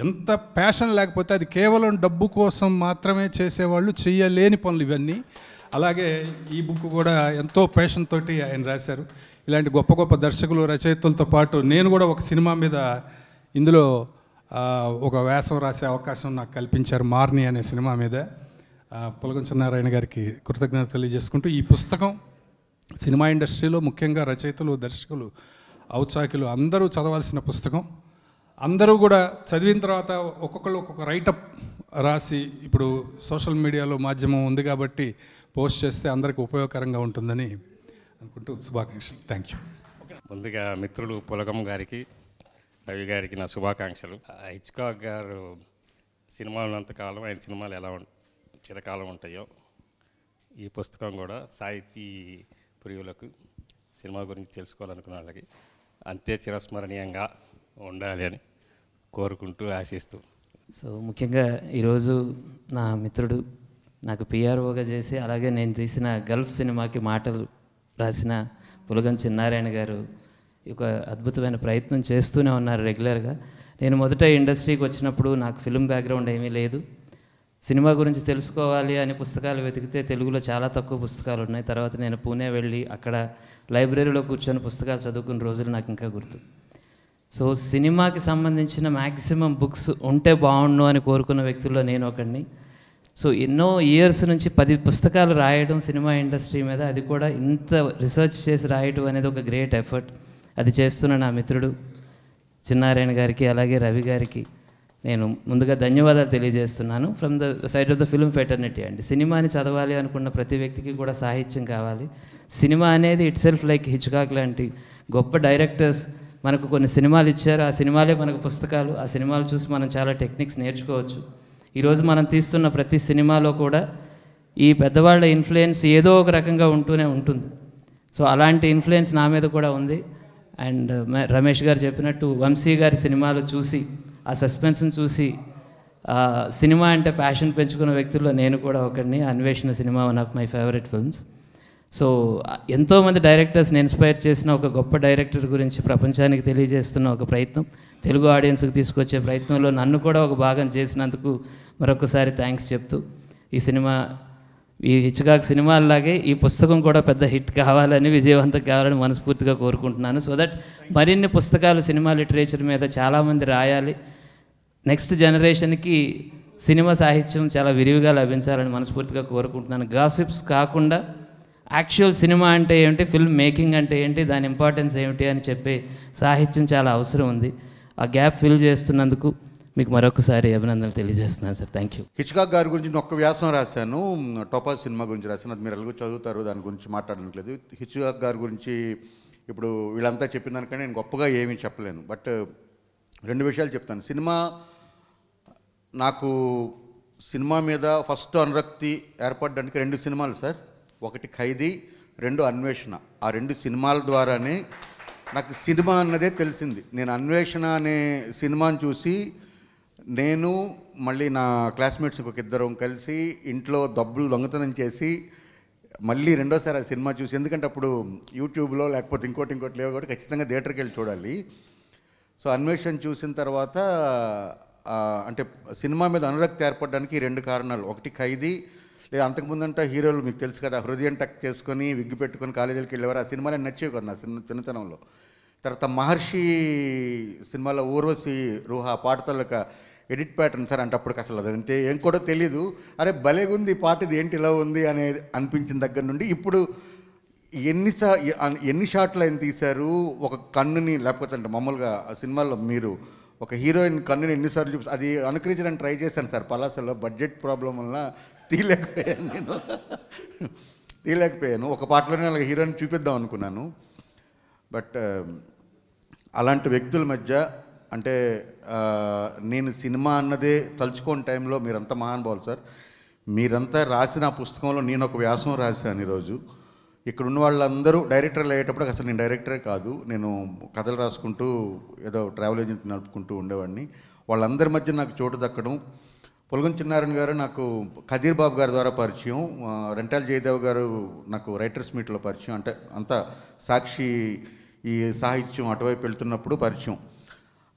ఎంత ప్యాషన్ లేకపోతే అది కేవలం డబ్బు కోసం మాత్రమే చేసేవాళ్ళు చేయలేని పనులు ఇవన్నీ. అలాగే ఈ బుక్ కూడా ఎంతో ప్యాషన్ తోటి ఆయన రాశారు. ఇలాంటి గొప్ప గొప్ప దర్శకులు, రచయితలతో పాటు నేను కూడా ఒక సినిమా మీద ఇందులో ఒక వ్యాసం రాసే అవకాశం నాకు కల్పించారు, మార్ని అనే సినిమా మీద. పులగం చిన్నారాయణ గారికి కృతజ్ఞత తెలియజేసుకుంటూ ఈ పుస్తకం సినిమా ఇండస్ట్రీలో ముఖ్యంగా రచయితలు, దర్శకులు, ఔత్సాహికులు అందరూ చదవాల్సిన పుస్తకం. అందరూ కూడా చదివిన తర్వాత ఒక్కొక్కరు ఒక్కొక్క రైటప్ రాసి ఇప్పుడు సోషల్ మీడియాలో మాధ్యమం ఉంది కాబట్టి పోస్ట్ చేస్తే అందరికీ ఉపయోగకరంగా ఉంటుందని అనుకుంటూ శుభాకాంక్షలు. Thank you. ముందుగా మిత్రులు పులగం గారికి, రవి గారికి నా శుభాకాంక్షలు. హిచ్కాక్ గారు సినిమాలు ఉన్నంతకాలం ఆయన సినిమాలు ఎలా చిరకాలం ఉంటాయో ఈ పుస్తకం కూడా సాహితీ ప్రియులకు, సినిమా గురించి తెలుసుకోవాలనుకున్న వాళ్ళకి అంతే చిరస్మరణీయంగా ఉండాలి అని కోరుకుంటూ, ఆశిస్తూ. సో ముఖ్యంగా ఈరోజు నా మిత్రుడు నాకు పిఆర్ఓగా చేసి, అలాగే నేను తీసిన గల్ఫ్ సినిమాకి మాటలు రాసిన పులగం చిన్నారాయణ గారు ఒక అద్భుతమైన ప్రయత్నం చేస్తూనే ఉన్నారు రెగ్యులర్గా. నేను మొదట ఇండస్ట్రీకి వచ్చినప్పుడు నాకు ఫిల్మ్ బ్యాక్గ్రౌండ్ ఏమీ లేదు. సినిమా గురించి తెలుసుకోవాలి అని పుస్తకాలు వెతికితే తెలుగులో చాలా తక్కువ పుస్తకాలు ఉన్నాయి. తర్వాత నేను పూణే వెళ్ళి అక్కడ లైబ్రరీలో కూర్చొని పుస్తకాలు చదువుకున్న రోజులు నాకు ఇంకా గుర్తు. సో సినిమాకి సంబంధించిన మ్యాక్సిమం బుక్స్ ఉంటే బాగుండు అని కోరుకున్న వ్యక్తుల్లో నేను ఒకడిని. సో ఎన్నో ఇయర్స్ నుంచి 10 పుస్తకాలు రాయడం సినిమా ఇండస్ట్రీ మీద, అది కూడా ఇంత రీసెర్చ్ చేసి రాయడం అనేది ఒక గ్రేట్ ఎఫర్ట్. అది చేస్తున్న నా మిత్రుడు చిన్నారాయణ గారికి, అలాగే రవి గారికి నేను ముందుగా ధన్యవాదాలు తెలియజేస్తున్నాను. From the side of the film fraternity అండి. సినిమాని చదవాలి అనుకున్న ప్రతి వ్యక్తికి కూడా సాహిత్యం కావాలి. సినిమా అనేది ఇట్ సెల్ఫ్ లైక్ హిచ్కాక్ లాంటి గొప్ప డైరెక్టర్స్ మనకు కొన్ని సినిమాలు ఇచ్చారు. ఆ సినిమాలే మనకు పుస్తకాలు. ఆ సినిమాలు చూసి మనం చాలా టెక్నిక్స్ నేర్చుకోవచ్చు. ఈరోజు మనం తీస్తున్న ప్రతి సినిమాలో కూడా ఈ పెద్దవాళ్ళ ఇన్ఫ్లుయెన్స్ ఏదో ఒక రకంగా ఉంటూనే ఉంటుంది. సో అలాంటి ఇన్ఫ్లుయెన్స్ నా మీద కూడా ఉంది. అండ్ రమేష్ గారు చెప్పినట్టు వంశీ గారి సినిమాలు చూసి, ఆ సస్పెన్స్ని చూసి సినిమా అంటే ప్యాషన్ పెంచుకున్న వ్యక్తుల్లో నేను కూడా ఒకడిని. అన్వేషణ cinema one of my favourite films. So ఎంతోమంది డైరెక్టర్స్ని ఇన్స్పైర్ చేసిన ఒక గొప్ప డైరెక్టర్ గురించి ప్రపంచానికి తెలియజేస్తున్న ఒక ప్రయత్నం, తెలుగు ఆడియన్స్కి తీసుకొచ్చే ప్రయత్నంలో నన్ను కూడా ఒక భాగం చేసినందుకు మరొకసారి థ్యాంక్స్ చెప్తూ, ఈ హిచ్కాక్ సినిమాలాగే ఈ పుస్తకం కూడా పెద్ద హిట్ కావాలని, విజయవంతం కావాలని మనస్ఫూర్తిగా కోరుకుంటున్నాను. సో దట్ మరిన్ని పుస్తకాలు సినిమా లిటరేచర్ మీద చాలామంది రాయాలి. నెక్స్ట్ జనరేషన్కి సినిమా సాహిత్యం చాలా విరివిగా లభించాలని మనస్ఫూర్తిగా కోరుకుంటున్నాను. గాసిప్స్ కాకుండా యాక్చువల్ సినిమా అంటే ఏమిటి, ఫిల్మ్ మేకింగ్ అంటే ఏంటి, దాని ఇంపార్టెన్స్ ఏమిటి అని చెప్పే సాహిత్యం చాలా అవసరం ఉంది. ఆ గ్యాప్ ఫిల్ చేస్తున్నందుకు మీకు మరొకసారి అభినందనలు తెలియజేస్తున్నాను సార్. Thank you. హిచ్కాక్ గారి గురించి ఒక్క వ్యాసం రాశాను, టోపాజ్ సినిమా గురించి రాశాను. అది మీరు ఎలాగో చదువుతారు, దాని గురించి మాట్లాడట్లేదు. హిచ్కాక్ గారి గురించి ఇప్పుడు వీళ్ళంతా చెప్పిన దానికంటే నేను గొప్పగా ఏమీ చెప్పలేను. బట్ 2 విషయాలు చెప్తాను. సినిమా మీద ఫస్ట్ అనురక్తి ఏర్పడడానికి 2 సినిమాలు సార్. ఒకటి ఖైదీ, 2 అన్వేషణ. ఆ 2 సినిమాల ద్వారానే నాకు సినిమా అన్నదే తెలిసింది. నేను అన్వేషణ అనే సినిమాని చూసి నేను మళ్ళీ నా క్లాస్మేట్స్ ఒక 2 కలిసి ఇంట్లో డబ్బులు దొంగతనం చేసి మళ్ళీ రెండోసారి ఆ సినిమా చూసి, ఎందుకంటే అప్పుడు యూట్యూబ్లో లేకపోతే ఇంకోటి లేవు కాబట్టి ఖచ్చితంగా థియేటర్కి వెళ్ళి చూడాలి. సో అన్వేషణ చూసిన తర్వాత అంటే సినిమా మీద అనురక్తి ఏర్పడడానికి 2 కారణాలు. ఒకటి ఖైదీ, లేదా అంతకుముందంటే హీరోలు మీకు తెలుసు కదా, హృదయం టక్ చేసుకొని విగ్గు పెట్టుకొని కాలేజీలకు వెళ్ళేవారు. ఆ సినిమాలో నచ్చేవి కదా నా చిన్నతనంలో. తర్వాత మహర్షి సినిమాలో ఊర్వశి రూహా పాటతలక ఎడిట్ ప్యాటర్న్ సార్. అంటే అప్పటికి అసలు అదంటే ఏం కూడా తెలీదు. అరే భలేగుంది పాట, ఇది ఏంటి ఇలా ఉంది అనేది అనిపించిన దగ్గర నుండి ఇప్పుడు ఎన్ని షాట్లు ఆయన తీశారు. ఒక కన్నుని, లేకపోతే అంటే మామూలుగా ఆ సినిమాలో మీరు ఒక హీరోయిన్ కన్నుని ఎన్నిసార్లు చూసి అది అనుకరించడానికి ట్రై చేశాను సార్. పలాసలో బడ్జెట్ ప్రాబ్లం వల్ల తీయలేకపోయాను. ఒక పాటలోనే అలాగే హీరోయిన్ చూపిద్దాం అనుకున్నాను. బట్ అలాంటి వ్యక్తుల మధ్య అంటే నేను సినిమా అన్నదే తలుచుకోని టైంలో మీరంతా మహానుభావులు సార్. మీరంతా రాసిన పుస్తకంలో నేను ఒక వ్యాసం రాశాను ఈరోజు. ఇక్కడ ఉన్న వాళ్ళందరూ డైరెక్టర్లు అయ్యేటప్పుడు అసలు నేను డైరెక్టరే కాదు, నేను కథలు రాసుకుంటూ ఏదో ట్రావెల్ ఏజెంట్ నడుపుకుంటూ ఉండేవాడిని. వాళ్ళందరి మధ్య నాకు చోటు దక్కడం. పులగం చిన్నారాయణ గారు నాకు కదీర్ బాబు గారి ద్వారా పరిచయం, రెంటాల జయదేవ్ గారు నాకు రైటర్స్ మీట్లో పరిచయం. అంటే అంతా సాక్షి ఈ సాహిత్యం అటువైపు వెళ్తున్నప్పుడు పరిచయం.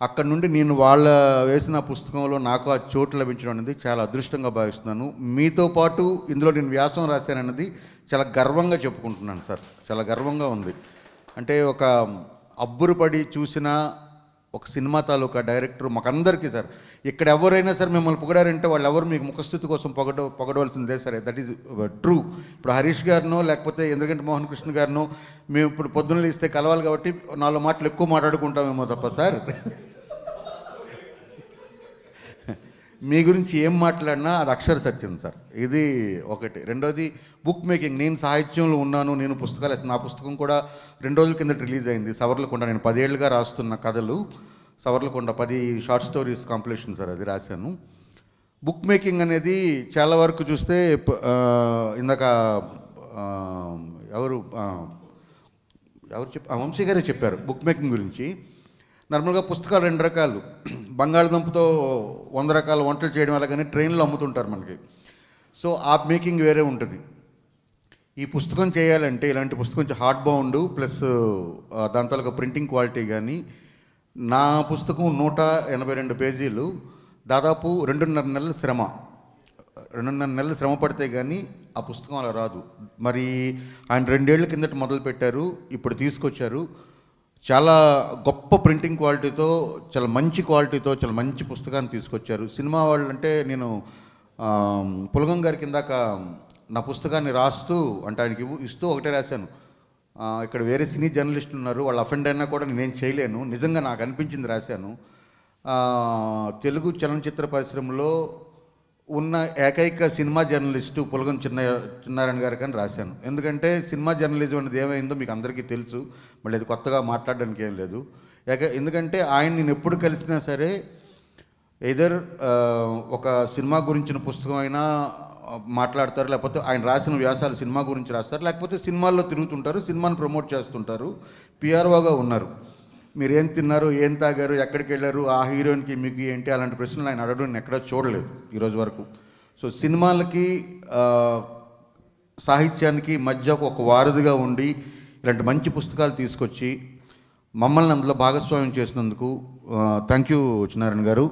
అక్కడ నుండి నేను వాళ్ళ వేసిన పుస్తకంలో నాకు ఆ చోటు లభించడం అనేది చాలా అదృష్టంగా భావిస్తున్నాను. మీతో పాటు ఇందులో నేను వ్యాసం రాశానన్నది చాలా గర్వంగా చెప్పుకుంటున్నాను సార్. చాలా గర్వంగా ఉంది. అంటే ఒక అబ్బురుపడి చూసిన ఒక సినిమా తాలూకా డైరెక్టర్ మాకందరికీ సార్. ఇక్కడ ఎవరైనా సరే మిమ్మల్ని పొగడారంటే వాళ్ళు ఎవరు మీకు ముఖస్థుతి కోసం పొగడవలసిందే సరే. That is true. ఇప్పుడు హరీష్ గారినో లేకపోతే ఇంద్రగంటి మోహన్ కృష్ణ గారినో మేము ఇప్పుడు పొద్దున్న ఇస్తే కలవాలి కాబట్టి 4 మాటలు ఎక్కువ మాట్లాడుకుంటామేమో తప్ప సార్ మీ గురించి ఏం మాట్లాడినా అది అక్షర సత్యం సార్. ఇది ఒకటి. రెండోది బుక్ మేకింగ్. నేను సాహిత్యంలో ఉన్నాను, నేను పుస్తకాలు, నా పుస్తకం కూడా 2 రోజుల కిందట రిలీజ్ అయింది. సవర్లకొండ. నేను 10 ఏళ్ళుగా రాస్తున్న కథలు సవర్లకొండ 10 షార్ట్ స్టోరీస్ కాంపిటీషన్ సార్, అది రాశాను. బుక్ మేకింగ్ అనేది చాలా వరకు చూస్తే ఇందాక ఎవరు వంశీ గారే చెప్పారు బుక్ మేకింగ్ గురించి. నార్మల్గా పుస్తకాలు 2 రకాలు. బంగాళదుంపతో 100 రకాల వంటలు చేయడం అలాగని ట్రైన్లో అమ్ముతుంటారు మనకి. సో ఆ మేకింగ్ వేరే ఉంటుంది. ఈ పుస్తకం చేయాలంటే ఇలాంటి పుస్తకం హార్డ్ బౌండ్ ప్లస్ దాని తాలూకా ప్రింటింగ్ క్వాలిటీ కానీ, నా పుస్తకం 182 పేజీలు, దాదాపు 2.5 నెలల శ్రమ. 2.5 నెలలు శ్రమ పడితే కానీ ఆ పుస్తకం అలా రాదు. మరి ఆయన 2 ఏళ్ల కిందట మొదలుపెట్టారు, ఇప్పుడు తీసుకొచ్చారు. చాలా గొప్ప ప్రింటింగ్ క్వాలిటీతో, చాలా మంచి క్వాలిటీతో చాలా మంచి పుస్తకాన్ని తీసుకొచ్చారు. సినిమా వాళ్ళు అంటే నేను పులగం గారి కిందాక నా పుస్తకాన్ని రాస్తూ అంటే ఆయనకి ఇస్తూ ఒకటే రాశాను, ఇక్కడ వేరే సినీ జర్నలిస్టులు ఉన్నారు, వాళ్ళు అఫెండ్ అయినా కూడా నేనేం చేయలేను, నిజంగా నాకు అనిపించింది రాశాను. తెలుగు చలనచిత్ర పరిశ్రమలో ఉన్న ఏకైక సినిమా జర్నలిస్టు పులగం చిన్నారాయణ గారికి అని రాశాను. ఎందుకంటే సినిమా జర్నలిజం అనేది ఏమైందో మీకు అందరికీ తెలుసు, మళ్ళీ అది కొత్తగా మాట్లాడడానికి ఏం లేదు. ఎందుకంటే ఆయన నేను ఎప్పుడు కలిసినా సరే ఎదర్ ఒక సినిమా గురించిన పుస్తకం అయినా మాట్లాడతారు, లేకపోతే ఆయన రాసిన వ్యాసాలు సినిమా గురించి రాస్తారు, లేకపోతే సినిమాల్లో తిరుగుతుంటారు, సినిమాని ప్రమోట్ చేస్తుంటారు. పిఆర్ఓగా ఉన్నారు. మీరు ఏం తిన్నారు, ఏం తాగారు, ఎక్కడికి వెళ్ళారు, ఆ హీరోయిన్కి మీకు ఏంటి, అలాంటి ప్రశ్నలు ఆయన అడగడం నేను ఎక్కడా చూడలేదు ఈరోజు వరకు. సో సినిమాలకి సాహిత్యానికి మధ్య ఒక వారధిగా ఉండి ఇలాంటి మంచి పుస్తకాలు తీసుకొచ్చి మమ్మల్ని అందులో భాగస్వామ్యం చేసినందుకు థ్యాంక్ యూ చిన్నారాయణ గారు.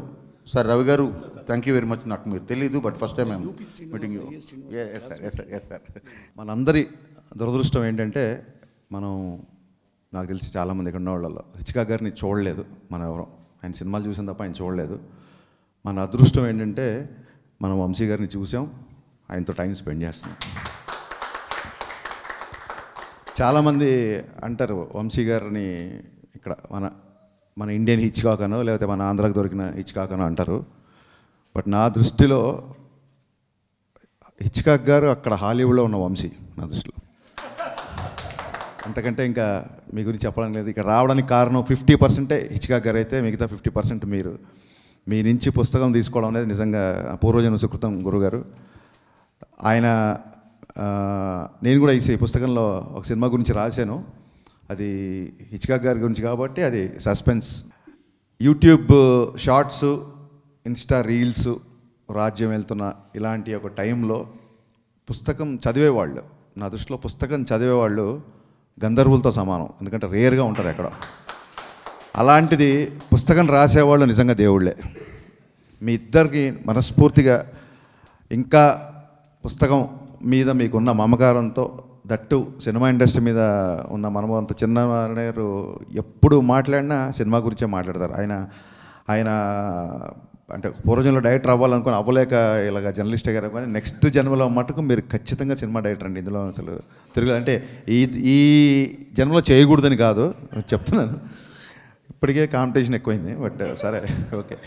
సార్ రవి గారు థ్యాంక్ యూ వెరీ మచ్. నాకు మీరు తెలీదు, but first time I'm meeting you. Yes sir. మనందరి దురదృష్టం ఏంటంటే మనం నాకు తెలిసి చాలామంది ఇక్కడ ఉన్న వాళ్ళలో హిచ్కాక్ గారిని చూడలేదు మనం ఎవరో. ఆయన సినిమాలు చూసిన తప్ప ఆయన చూడలేదు. మన అదృష్టం ఏంటంటే మనం వంశీ గారిని చూసాం, ఆయనతో టైం స్పెండ్ చేస్తున్నాం. చాలామంది అంటారు వంశీ గారిని ఇక్కడ మన ఇండియన్ హిచ్కాక్ అనో లేకపోతే మన ఆంధ్రాకి దొరికిన హిచ్కాక్ అనో అంటారు. బట్ నా దృష్టిలో హిచ్కాక్ గారు అక్కడ హాలీవుడ్లో ఉన్న వంశీ నా దృష్టిలో. అంతకంటే ఇంకా మీ గురించి చెప్పడం లేదు. ఇక్కడ రావడానికి కారణం 50% హిచ్కాక్ గారు అయితే మిగతా 50% మీరు. మీ నుంచి పుస్తకం తీసుకోవడం అనేది నిజంగా పూర్వజన్మ సుకృతం గురుగారు. ఆయన నేను కూడా ఈ పుస్తకంలో ఒక సినిమా గురించి రాశాను, అది హిచ్కాక్ గారి గురించి కాబట్టి అది suspense. YouTube shorts, Insta reels రాజ్యం వెళ్తున్న ఇలాంటి ఒక టైంలో పుస్తకం చదివేవాళ్ళు, నా దృష్టిలో పుస్తకం చదివేవాళ్ళు గంధర్వులతో సమానం. ఎందుకంటే రేర్గా ఉంటారు ఎక్కడ. అలాంటిది పుస్తకం రాసేవాళ్ళు నిజంగా దేవుళ్ళే. మీ ఇద్దరికి మనస్ఫూర్తిగా ఇంకా పుస్తకం మీద మీకున్న మమకారంతో, దట్టు సినిమా ఇండస్ట్రీ మీద ఉన్న మనమంత చిన్నవారు ఎప్పుడు మాట్లాడినా సినిమా గురించే మాట్లాడతారు. ఆయన అంటే పూర్వజన్మలో డైరెక్టర్ అవ్వాలనుకుని అవ్వలేక ఇలాగ జర్నలిస్ట్ గారు, కానీ నెక్స్ట్ జన్మలో మటుకు మీరు ఖచ్చితంగా సినిమా డైరెక్టర్ అండి. ఇందులో అసలు తిరుగు అంటే ఈ జన్మలో చేయకూడదని కాదు చెప్తున్నాను. ఇప్పటికే కాంపిటీషన్ ఎక్కువైంది, బట్ సరే ఓకే.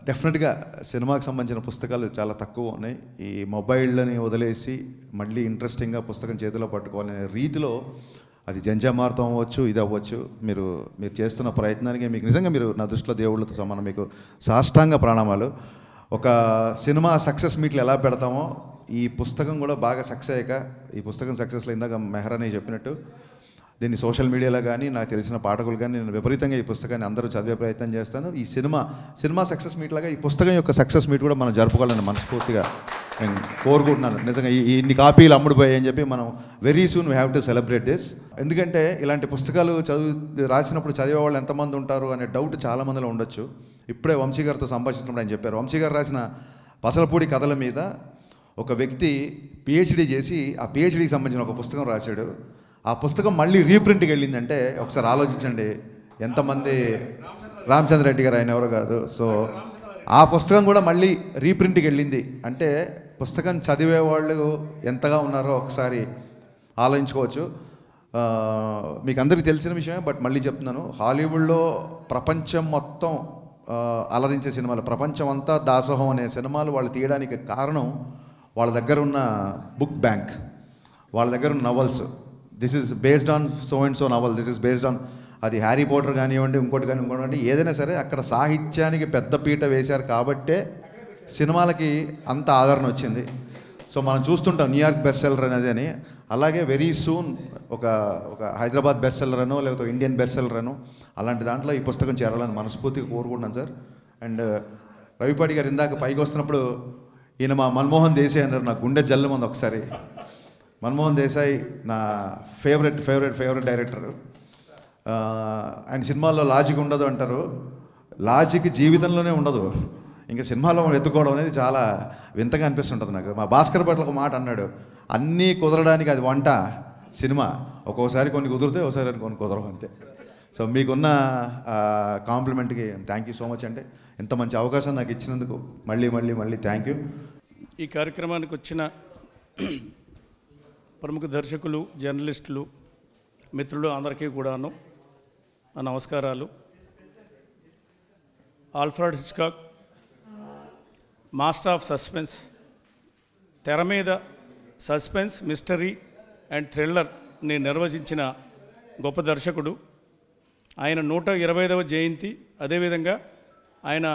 డెఫినెట్గా సినిమాకి సంబంధించిన పుస్తకాలు చాలా తక్కువ ఉన్నాయి. ఈ మొబైల్ని వదిలేసి మళ్ళీ ఇంట్రెస్టింగ్గా పుస్తకం చేతిలో పట్టుకోవాలనే రీతిలో అది జంజామార్తం అవ్వచ్చు, ఇది అవ్వచ్చు, మీరు చేస్తున్న ప్రయత్నానికి మీకు నిజంగా మీరు నా దృష్టిలో దేవుళ్ళతో సమానం. మీకు సాష్టాంగ ప్రణామాలు. ఒక సినిమా సక్సెస్ మీట్లు ఎలా పెడతామో ఈ పుస్తకం కూడా బాగా సక్సెస్ అయ్యాక, ఈ పుస్తకం సక్సెస్లో ఇందాక మెహరాని చెప్పినట్టు దీన్ని సోషల్ మీడియాలో కానీ నాకు తెలిసిన పాఠకులు కానీ నేను విపరీతంగా ఈ పుస్తకాన్ని అందరూ చదివే ప్రయత్నం చేస్తాను. ఈ సినిమా సక్సెస్ మీట్ లాగా ఈ పుస్తకం యొక్క సక్సెస్ మీట్ కూడా మనం జరుపుకోవాలని మనస్ఫూర్తిగా నేను కోరుకుంటున్నాను. నిజంగా ఇన్ని కాపీలు అమ్ముడుపోయాయి అని చెప్పి మనం very soon we have to celebrate this. ఎందుకంటే ఇలాంటి పుస్తకాలు రాసినప్పుడు చదివే వాళ్ళు ఎంతమంది ఉంటారు అనే డౌట్ చాలామందిలో ఉండొచ్చు. ఇప్పుడే వంశీ గారితో సంభాషిస్తున్నప్పుడు ఆయన చెప్పారు, వంశీ గారు రాసిన పసలపూడి కథల మీద ఒక వ్యక్తి పిహెచ్డీ చేసి ఆ పిహెచ్డీకి సంబంధించిన ఒక పుస్తకం రాశాడు. ఆ పుస్తకం మళ్ళీ రీప్రింట్కి వెళ్ళిందంటే ఒకసారి ఆలోచించండి ఎంతమంది. రామచంద్ర రెడ్డి గారు ఆయన ఎవరో కాదు. సో ఆ పుస్తకం కూడా మళ్ళీ రీప్రింట్కి వెళ్ళింది అంటే పుస్తకం చదివే వాళ్ళు ఎంతగా ఉన్నారో ఒకసారి ఆలోచించుకోవచ్చు. మీకు అందరికీ తెలిసిన విషయమే, బట్ మళ్ళీ చెప్తున్నాను, హాలీవుడ్లో ప్రపంచం మొత్తం అలరించే సినిమాలు, ప్రపంచం అంతా దాసోహం అనే సినిమాలు వాళ్ళు తీయడానికి కారణం వాళ్ళ దగ్గర ఉన్న బుక్ బ్యాంక్, వాళ్ళ దగ్గర ఉన్న novels. This is based on so and so novel, this is based on అది హ్యారీ పోటర్ కానివ్వండి, ఇంకోటి కానివ్వండి, ఏదైనా సరే అక్కడ సాహిత్యానికి పెద్ద పీట వేశారు కాబట్టే సినిమాలకి అంత ఆదరణ వచ్చింది. సో మనం చూస్తుంటాం న్యూయార్క్ బెస్ట్ సెల్లర్ అనేది అని. అలాగే వెరీ సూన్ ఒక హైదరాబాద్ బెస్ట్ సెల్లర్ అనో లేకపోతే ఇండియన్ బెస్ట్ సెల్లర్ అనో అలాంటి దాంట్లో ఈ పుస్తకం చేరాలని మనస్ఫూర్తిగా కోరుకుంటున్నాను సార్. అండ్ రవిపాటి గారు ఇందాక పైకి వస్తున్నప్పుడు ఈయన మా మన్మోహన్ దేశాయ్ అన్నారు, నా గుండె జల్లుమంది ఒకసారి. మన్మోహన్ దేశాయ్ నా ఫేవరెట్ డైరెక్టర్. ఆయన సినిమాల్లో లాజిక్ ఉండదు అంటారు, లాజిక్ జీవితంలోనే ఉండదు, ఇంకా సినిమాలో ఎత్తుకోవడం అనేది చాలా వింతగా అనిపిస్తుంటుంది నాకు. మా భాస్కర్ భట్ల ఒక మాట అన్నాడు, అన్నీ కుదరడానికి అది వంట సినిమా, ఒక్కోసారి కొన్ని కుదిరితే ఒకసారి కొన్ని కుదరవు అంతే. సో మీకున్న కాంప్లిమెంట్కి థ్యాంక్ యూ సో మచ్ అండి. ఇంత మంచి అవకాశం నాకు ఇచ్చినందుకు మళ్ళీ థ్యాంక్ యూ. ఈ కార్యక్రమానికి వచ్చిన ప్రముఖ దర్శకులు, జర్నలిస్టులు, మిత్రులు అందరికీ కూడాను నా నమస్కారాలు. Alfred Hitchcock master of suspense, తెర మీద సస్పెన్స్, మిస్టరీ అండ్ థ్రిల్లర్ని నిర్వచించిన గొప్ప దర్శకుడు. ఆయన 125వ జయంతి, అదేవిధంగా ఆయన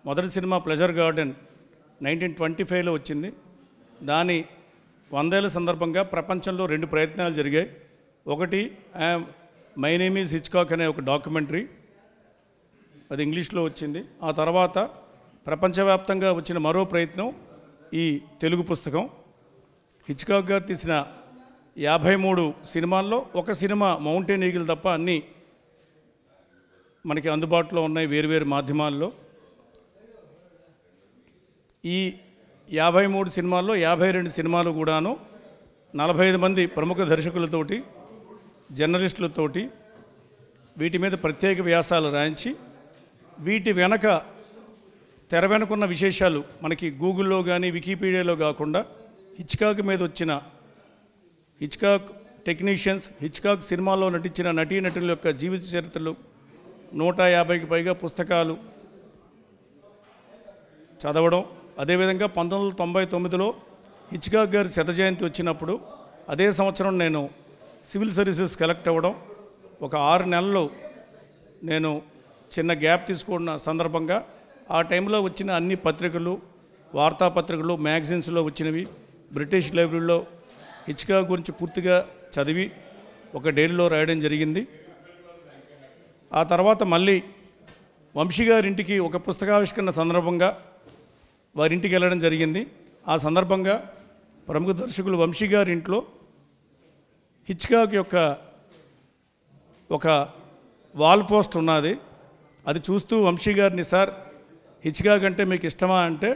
మొదటి సినిమా ప్లెజర్ గార్డెన్ 1925లో వచ్చింది. దాని 100 ఏళ్ల సందర్భంగా ప్రపంచంలో 2 ప్రయత్నాలు జరిగాయి. ఒకటి మై నేమ్ ఈజ్ హిచ్కాక్ అనే ఒక డాక్యుమెంటరీ, అది ఇంగ్లీష్లో వచ్చింది. ఆ తర్వాత ప్రపంచవ్యాప్తంగా వచ్చిన మరో ప్రయత్నం ఈ తెలుగు పుస్తకం. హిచ్కాక్ గారు తీసిన 53 సినిమాల్లో ఒక సినిమా మౌంటైన్ ఈగిల్ తప్ప అన్నీ మనకి అందుబాటులో ఉన్నాయి వేరువేరు మాధ్యమాల్లో. ఈ 53 సినిమాల్లో 52 సినిమాలు కూడాను 45 మంది ప్రముఖ దర్శకులతోటి, జర్నలిస్టులతోటి వీటి మీద ప్రత్యేక వ్యాసాలు రాయించి, వీటి వెనక తెర వెనుకున్న విశేషాలు మనకి గూగుల్లో కానీ వికీపీడియాలో కాకుండా హిచ్కాక్ మీద వచ్చిన హిచ్కాక్ టెక్నీషియన్స్, హిచ్కాక్ సినిమాల్లో నటించిన నటీనటుల యొక్క జీవిత చరిత్రలు, 150కి పైగా పుస్తకాలు చదవడం. అదేవిధంగా 1999లో హిచ్కాక్ గారి 100వ జయంతి వచ్చినప్పుడు అదే సంవత్సరం నేను సివిల్ సర్వీసెస్ కలెక్ట్ అవ్వడం, ఒక 6 నెలలు నేను చిన్న గ్యాప్ తీసుకున్న సందర్భంగా ఆ టైంలో వచ్చిన అన్ని పత్రికలు, వార్తాపత్రికలు, మ్యాగజైన్స్లో వచ్చినవి, బ్రిటిష్ లైబ్రరీలో హిచ్కాక్ గురించి పూర్తిగా చదివి ఒక డైరీలో రాయడం జరిగింది. ఆ తర్వాత మళ్ళీ వంశీ గారింటికి ఒక పుస్తకావిష్కరణ సందర్భంగా వారింటికి వెళ్ళడం జరిగింది. ఆ సందర్భంగా ప్రముఖ దర్శకులు వంశీ గారి ఇంట్లో హిచ్కాక్ యొక్క ఒక వాల్ పోస్ట్ ఉన్నది. అది చూస్తూ వంశీ గారిని, సార్ హిచ్కాక్ అంటే మీకు ఇష్టమా అంటే,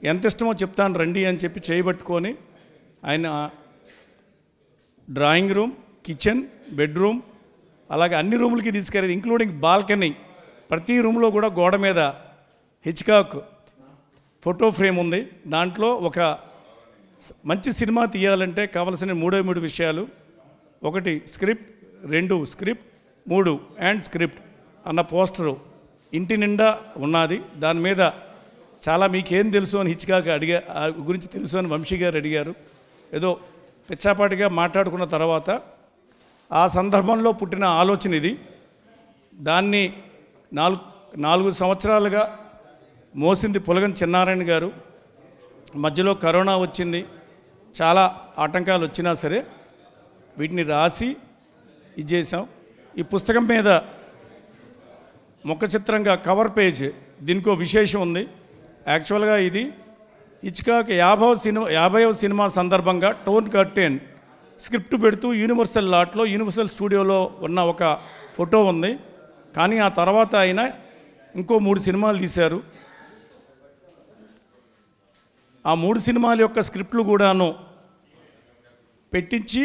ఎంత ఇష్టమో చెప్తాను రండి అని చెప్పి చేయబట్టుకొని ఆయన డ్రాయింగ్ రూమ్, కిచెన్, బెడ్రూమ్, అలాగే అన్ని రూములకి తీసుకెళ్ళి ఇంక్లూడింగ్ బాల్కనీ, ప్రతి రూమ్లో కూడా గోడ మీద హిచ్కాక్ ఫోటో ఫ్రేమ్ ఉంది. దాంట్లో ఒక మంచి సినిమా తీయాలంటే కావలసిన 3 విషయాలు: 1 స్క్రిప్ట్, 2 స్క్రిప్ట్, 3 అండ్ స్క్రిప్ట్ అన్న పోస్టరు ఇంటి నిండా ఉన్నది. దాని మీద చాలా మీకేం తెలుసు అని హిచ్కాక్ గురించి తెలుసు అని వంశీ గారు అడిగారు. ఏదో పిచ్చాపాటిగా మాట్లాడుకున్న తర్వాత ఆ సందర్భంలో పుట్టిన ఆలోచన ఇది. దాన్ని 4 సంవత్సరాలుగా మోసింది పులగం చిన్నారాయణ గారు. మధ్యలో కరోనా వచ్చింది, చాలా ఆటంకాలు వచ్చినా సరే వీటిని రాసి ఇది చేసాం. ఈ పుస్తకం మీద ముఖ చిత్రంగా కవర్ పేజ్, దీనికో విశేషం ఉంది. యాక్చువల్గా ఇది హిచ్కాక్ 50వ సినిమా సందర్భంగా టోన్ కర్టెన్ స్క్రిప్ట్ పెడుతూ యూనివర్సల్ లాట్లో, యూనివర్సల్ స్టూడియోలో ఉన్న ఒక ఫోటో ఉంది. కానీ ఆ తర్వాత ఆయన ఇంకో 3 సినిమాలు తీశారు. ఆ 3 సినిమాల యొక్క స్క్రిప్ట్లు కూడాను పెట్టించి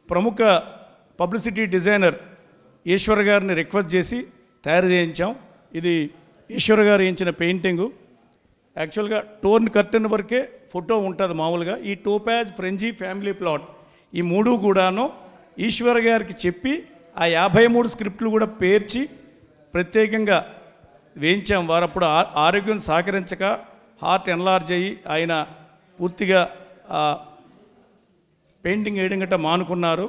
ప్రముఖ పబ్లిసిటీ డిజైనర్ ఈశ్వర్ గారిని రిక్వెస్ట్ చేసి తయారు చేయించాం. ఇది ఈశ్వర్ గారు వేయించిన పెయింటింగు. యాక్చువల్గా టోర్న్ కర్టెన్ వరకే ఫోటో ఉంటుంది మామూలుగా. ఈ టోపాజ్, ఫ్రెంజీ, ఫ్యామిలీ ప్లాట్, ఈ 3 కూడాను ఈశ్వర్ గారికి చెప్పి ఆ 53 స్క్రిప్ట్లు కూడా పేర్చి ప్రత్యేకంగా వేయించాం. వారు అప్పుడు ఆరోగ్యం సహకరించక హార్ట్ ఎన్లార్జ్ అయ్యి ఆయన పూర్తిగా పెయింటింగ్ వేయడం గట్రా మానుకున్నారు.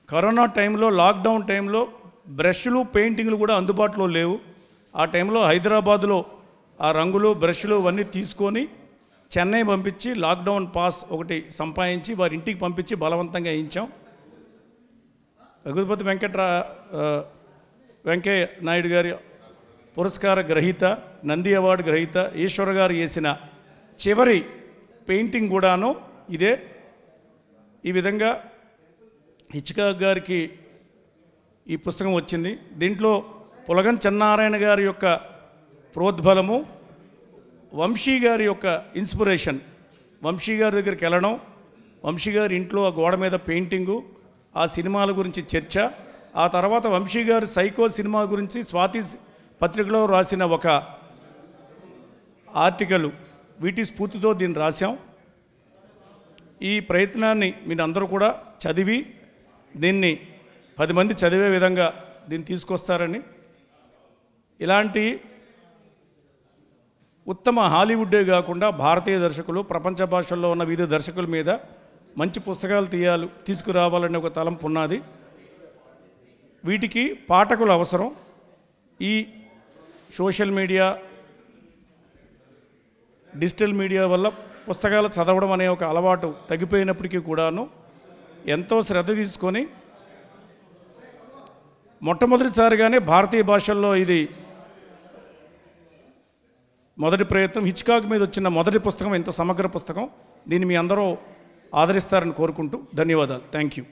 కరోనా టైంలో, లాక్డౌన్ టైంలో బ్రష్లు, పెయింటింగ్లు కూడా అందుబాటులో లేవు. ఆ టైంలో హైదరాబాదులో ఆ రంగులు, బ్రష్లు అవన్నీ తీసుకొని చెన్నై పంపించి లాక్డౌన్ పాస్ ఒకటి సంపాదించి వారి ఇంటికి పంపించి బలవంతంగా వేయించాం. రఘుపతి వెంకయ్య నాయుడు గారి పురస్కార గ్రహీత, నంది అవార్డు గ్రహీత ఈశ్వర్ గారు వేసిన చివరి పెయింటింగ్ కూడాను ఇదే. ఈ విధంగా హిచ్కాక్ గారికి ఈ పుస్తకం వచ్చింది. దీంట్లో పులగం చెన్నారాయణ గారి యొక్క ప్రోద్బలము, వంశీ గారి యొక్క ఇన్స్పిరేషన్, వంశీ గారి దగ్గరికి వెళ్ళడం, వంశీ గారి ఇంట్లో ఆ గోడ మీద పెయింటింగు, ఆ సినిమాల గురించి చర్చ, ఆ తర్వాత వంశీ గారు సైకో సినిమా గురించి స్వాతి పత్రికలో రాసిన ఒక ఆర్టికల్, వీటి స్ఫూర్తితో దీన్ని రాశాం. ఈ ప్రయత్నాన్ని మీరు అందరూ కూడా చదివి దీన్ని 10 మంది చదివే విధంగా దీన్ని తీసుకొస్తారని, ఇలాంటి ఉత్తమ హాలీవుడ్డే కాకుండా భారతీయ దర్శకులు, ప్రపంచ భాషల్లో ఉన్న వివిధ దర్శకుల మీద మంచి పుస్తకాలు తీసుకురావాలనే ఒక తలంపు ఉన్నది. వీటికి పాఠకులు అవసరం. ఈ సోషల్ మీడియా, డిజిటల్ మీడియా వల్ల పుస్తకాలు చదవడం అనే ఒక అలవాటు తగ్గిపోయినప్పటికీ కూడాను ఎంతో శ్రద్ధ తీసుకొని మొట్టమొదటిసారిగానే భారతీయ భాషల్లో ఇది మొదటి ప్రయత్నం. హిచ్కాక్ మీద వచ్చిన మొదటి పుస్తకం, ఇంత సమగ్ర పుస్తకం. దీన్ని మీ అందరూ ఆదరిస్తారని కోరుకుంటూ ధన్యవాదాలు. Thank you.